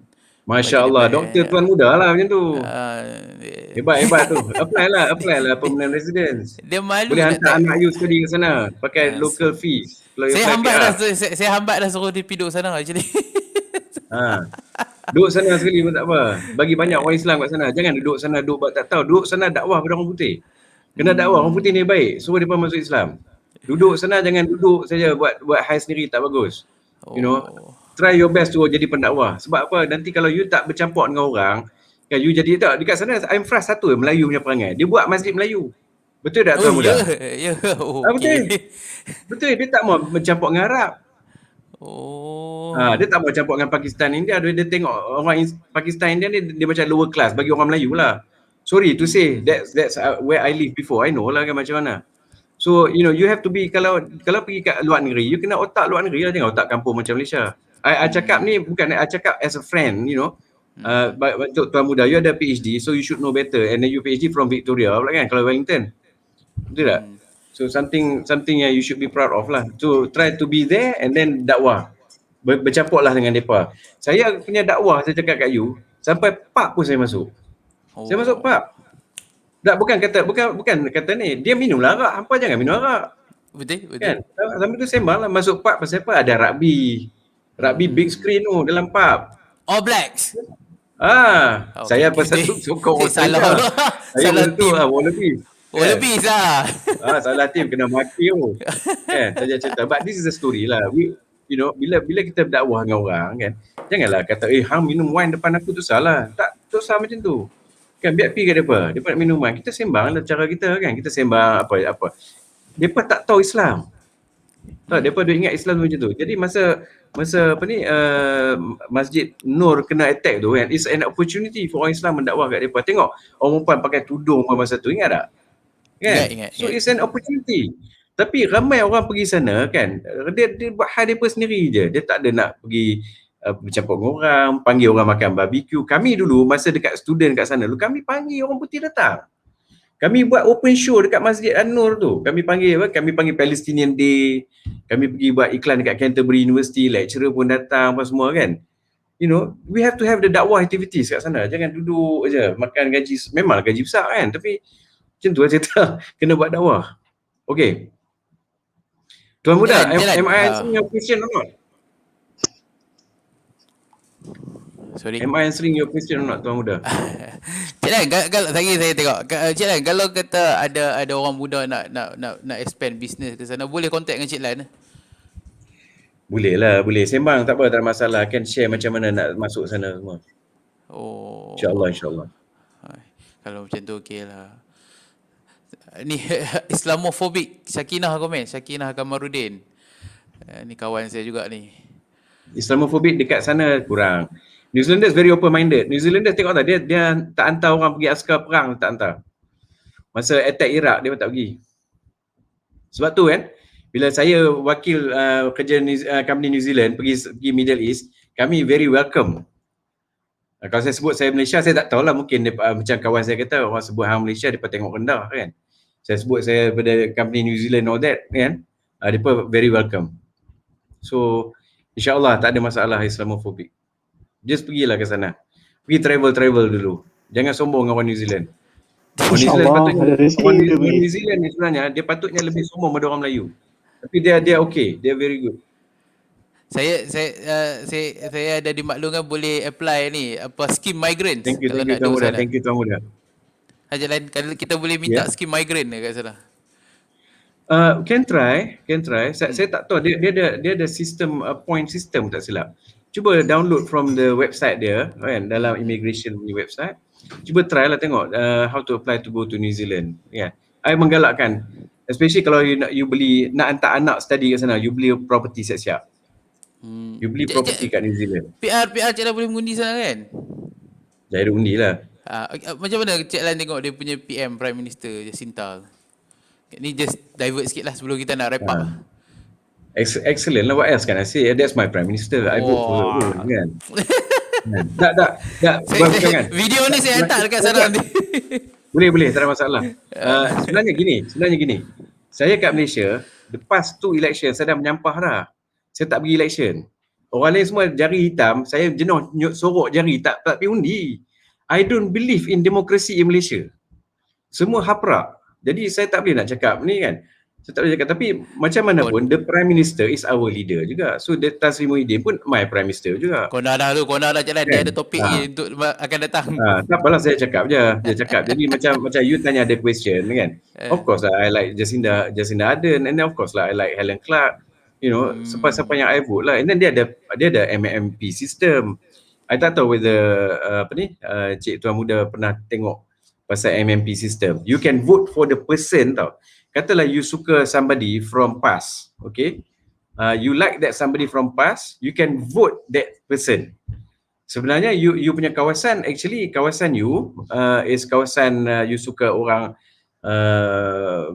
Speaker 1: Masya Allah, doktor tuan muda lah macam tu.
Speaker 2: Uh,
Speaker 1: Hebat tu. Apply lah permanent residence.
Speaker 2: dia malu
Speaker 1: Boleh
Speaker 2: nak
Speaker 1: hantar anak you study ke sana pakai local fees. Kalau you
Speaker 2: saya
Speaker 1: apply
Speaker 2: hambat
Speaker 1: PR.
Speaker 2: dah saya hambat dah suruh dia pergi duduk sana actually.
Speaker 1: Duduk sana sekali pun tak apa. Bagi banyak orang Islam kat sana. Jangan duduk sana duduk tak tahu. Duduk sana dakwah pada orang putih. Kena dakwah orang putih ni baik. Suruh mereka masuk Islam. Duduk sana jangan duduk saja buat high sendiri, tak bagus. You know, try your best to jadi pendakwah. Sebab apa? Nanti kalau you tak bercampur dengan orang, kan you jadi tak dekat sana I'm frust satu Melayu punya perangai. Dia buat masjid Melayu. Betul tak tuan muda?
Speaker 2: Ya.
Speaker 1: Betul. Betul, dia tak mau bercampur dengan Arab. Dia tak mau campur dengan Pakistan, India. Dia tengok orang Pakistan, India ni dia macam lower class bagi orang Melayu lah. Sorry to say, that's where I live before. I know lah kan macam mana. So, you know, you have to be, kalau pergi kat luar negeri, you kena otak luar negeri lah, jangan otak kampung macam Malaysia. I cakap ni bukan, I cakap as a friend, you know. Untuk tuan muda, you ada PhD, so you should know better. And then you PhD from Victoria pula kan, kalau Wellington. Betul tak? So something yang you should be proud of lah. So try to be there and then dakwah. Bercampur lah dengan mereka. Saya punya dakwah, saya cakap kat you, sampai pub pun saya masuk. Saya masuk pub. Tak, bukan kata ni, dia minumlah arak, hampa jangan minum arak.
Speaker 2: Betul.
Speaker 1: Kan? Sampai tu sembang lah, masuk pub pasal apa? Ada rugby big screen tu dalam pub.
Speaker 2: All Blacks.
Speaker 1: Saya pasal tu sokong
Speaker 2: salah.
Speaker 1: Saya
Speaker 2: Salah
Speaker 1: tu Wallabies.
Speaker 2: Wallabies lah.
Speaker 1: Salah tim kena maki tu. Kan, saja cerita. But this is the story lah. You know, bila kita berdakwah dengan orang kan, janganlah kata hang minum wine depan aku tu salah. Tak, dosa macam tu. Kan biar pergi kat depa nak minum wine. Kita sembang lah cara kita kan. Kita sembang apa. Depa tak tahu Islam. Tak, depa dia ingat Islam macam tu. Jadi masa Masjid Nur kena attack tu kan, it's an opportunity for orang Islam mendakwah kat depa. Tengok orang perempuan pakai tudung masa tu, ingat tak? Kan?
Speaker 2: Ingat.
Speaker 1: So it's an opportunity. Tapi ramai orang pergi sana kan, dia buat hal depa sendiri je. Dia tak ada nak pergi bercampur dengan orang, panggil orang makan barbecue. Kami dulu masa dekat student kat sana dulu, kami panggil orang putih datang. Kami buat open show dekat Masjid An-Nur tu. Kami panggil Palestinian Day. Kami pergi buat iklan dekat Canterbury University, lecturer pun datang apa semua kan. You know, we have to have the dakwah activities kat sana. Jangan duduk je makan gaji, memang gaji besar kan, tapi macam tu lah cerita. Kena buat dakwah. Okay. Tuan muda, am I answering your question or not?
Speaker 2: Sorry.
Speaker 1: Am I answering your question or not, tuan muda?
Speaker 2: Cik Lan, kalau saya tengok. Cik Lan, kalau kata ada orang muda nak expand business ke sana, boleh contact dengan Cik Lan?
Speaker 1: Boleh lah, boleh. Sembang tak apa, tak ada masalah. Kan share macam mana nak masuk sana semua. InsyaAllah.
Speaker 2: Kalau macam tu okey lah. Ni Islamophobic, Sakinah Kamarudin. Ni kawan saya juga ni.
Speaker 1: Islamophobic dekat sana kurang. New Zealanders very open minded. New Zealanders tengok tak, dia tak hantar orang pergi askar perang, tak hantar. Masa attack Iraq dia pun tak pergi. Sebab tu kan, bila saya wakil kerja company New Zealand pergi Middle East, kami very welcome. Kalau saya sebut saya Malaysia, saya tak tahulah, mungkin dia, macam kawan saya kata orang sebut hang Malaysia depa tengok rendah kan. Saya sebut saya pada company New Zealand all that kan. Depa very welcome. So insya-Allah tak ada masalah Islamophobic. Just pergilah ke sana. Pergi travel dulu. Jangan sombong dengan orang New Zealand. Orang New Zealand patutnya, orang New Zealand ni sebenarnya dia patutnya lebih sombong pada orang Melayu. Tapi dia okay, dia very good.
Speaker 2: Saya ada dimaklumkan boleh apply ni apa skim migrant.
Speaker 1: Thank you Tuan Muda.
Speaker 2: Haji Lan, kalau kita boleh minta skim migrant kat sana.
Speaker 1: Can try. Saya tak tahu dia ada sistem point system tak silap. Cuba download from the website dia kan, dalam immigration punya website. Cuba try lah tengok how to apply to go to New Zealand. Yeah. I menggalakkan, especially kalau you beli nak hantar anak study kat sana, you beli property siap-siap. You beli property kat New Zealand.
Speaker 2: PR Cik Lan boleh mengundi sana kan?
Speaker 1: Saya ada undi lah.
Speaker 2: Macam mana Cik Lan tengok dia punya PM Prime Minister Jacinta? Ni just divert sikit lah sebelum kita nak wrap up lah.
Speaker 1: Excellent lah. What else can I say? That's my Prime Minister. I vote for her kan. Tak. Bukan.
Speaker 2: Video ni saya hantar dekat sana nanti.
Speaker 1: Boleh, tak ada masalah. Sebenarnya gini. Saya kat Malaysia, the past 2 election saya dah menyampah dah. Saya tak pergi election. Orang lain semua jari hitam, saya jenuh sorok jari, tak pergi undi. I don't believe in democracy in Malaysia. Semua haprak. Jadi saya tak boleh nak cakap ni kan. Saya tak boleh cakap, tapi macam mana pun the Prime Minister is our leader juga. So Tan Sri Muhyiddin pun my Prime Minister juga.
Speaker 2: Kau dah Cik Lan, dia ada topik ni untuk akan datang.
Speaker 1: Tak apalah, saya cakap je. Dia cakap. Jadi macam you tanya ada question kan. Of course lah, I like Jacinda Ardern, and then of course lah I like Helen Clark. You know, siapa yang I vote lah. And then dia ada MMP system. I tak tahu whether Cik Tuan Muda pernah tengok pasal MMP system. You can vote for the person tau. Katalah you suka somebody from past, okay? You like that somebody from past, you can vote that person. Sebenarnya you punya kawasan, actually kawasan you is kawasan you suka orang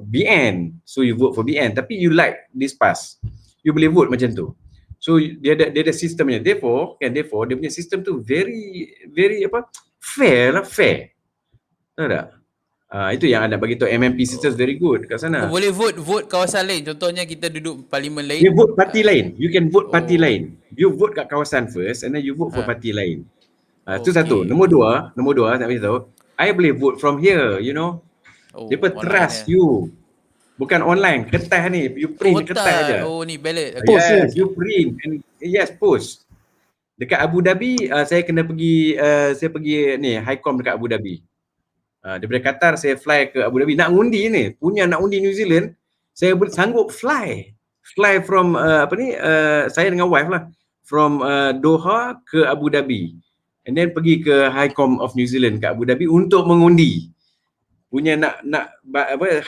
Speaker 1: BN, so you vote for BN. Tapi you like this past, you boleh vote macam tu. So dia ada sistemnya. Therefore dia punya sistem tu very fair. Tahu tak? Itu yang anda bagi tahu, MMP system very good kat sana.
Speaker 2: Boleh vote kawasan lain. Contohnya kita duduk parlimen lain.
Speaker 1: You vote parti lain. You can vote parti lain. You vote kat kawasan first and then you vote for parti lain. Itu satu. Nombor dua nak beritahu, I boleh vote from here, you know. Depa trust you. Bukan online, kertas ni. You print kertas aja.
Speaker 2: Ni ballot.
Speaker 1: Yes, you print and yes, post. Dekat Abu Dhabi, saya pergi ni Highcom dekat Abu Dhabi. Daripada Qatar saya fly ke Abu Dhabi nak undi ni, nak undi New Zealand, saya sanggup fly from saya dengan wife lah, from Doha ke Abu Dhabi, and then pergi ke Highcom of New Zealand kat Abu Dhabi untuk mengundi, nak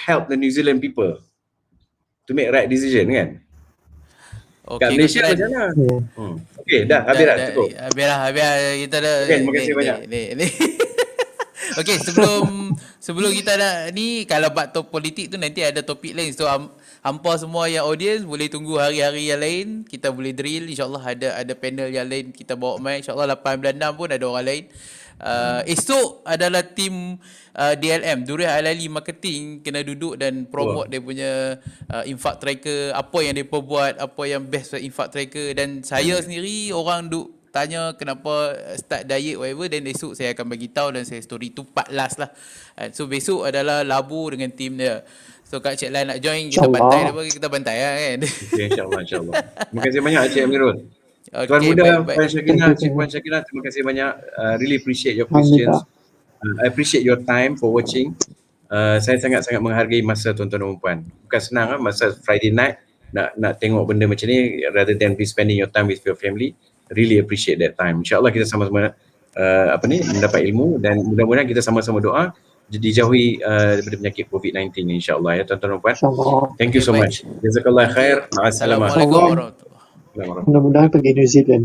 Speaker 1: help the New Zealand people to make right decision kan. Kat Malaysia macam mana? Okey, dah habis dah cukup.
Speaker 2: Habis kita dah.
Speaker 1: Okay, terima kasih banyak.
Speaker 2: Ni. Okey, sebelum kita nak ni, kalau bab politik tu nanti ada topik lain. So hampa semua yang audience boleh tunggu hari-hari yang lain, kita boleh drill, insya-Allah ada panel yang lain kita bawa mai, insya-Allah 8 bulan 6 pun ada orang lain. Esok adalah tim DLM, Durian Halali Marketing, kena duduk dan promote dia punya infak tracker, apa yang depa buat, apa yang best infak tracker, dan saya sendiri orang duk tanya kenapa start diet whatever, dan esok saya akan bagi tahu dan saya story tu part last lah. So besok adalah labu dengan tim dia. So Kak Cik Lan nak join, kita bantai apa, kita bantai lah kan. Okay, insyaAllah. Terima kasih banyak Cik Amirul. Tuan Muda, Puan Syakina, terima kasih banyak. Really appreciate your questions. I appreciate your time for watching. Saya sangat-sangat menghargai masa tuan-tuan dan puan. Bukan senang lah, masa Friday night nak tengok benda macam ni, rather than be spending your time with your family. Really appreciate that time. InsyaAllah kita sama-sama mendapat ilmu, dan mudah-mudahan kita sama-sama doa dijauhi daripada penyakit COVID-19 insyaAllah ya tuan-tuan dan puan. Thank you so much. Jazakallah khair. Assalamualaikum warahmatullahi wabarakatuh.
Speaker 3: Mudah-mudahan pergi New Zealand.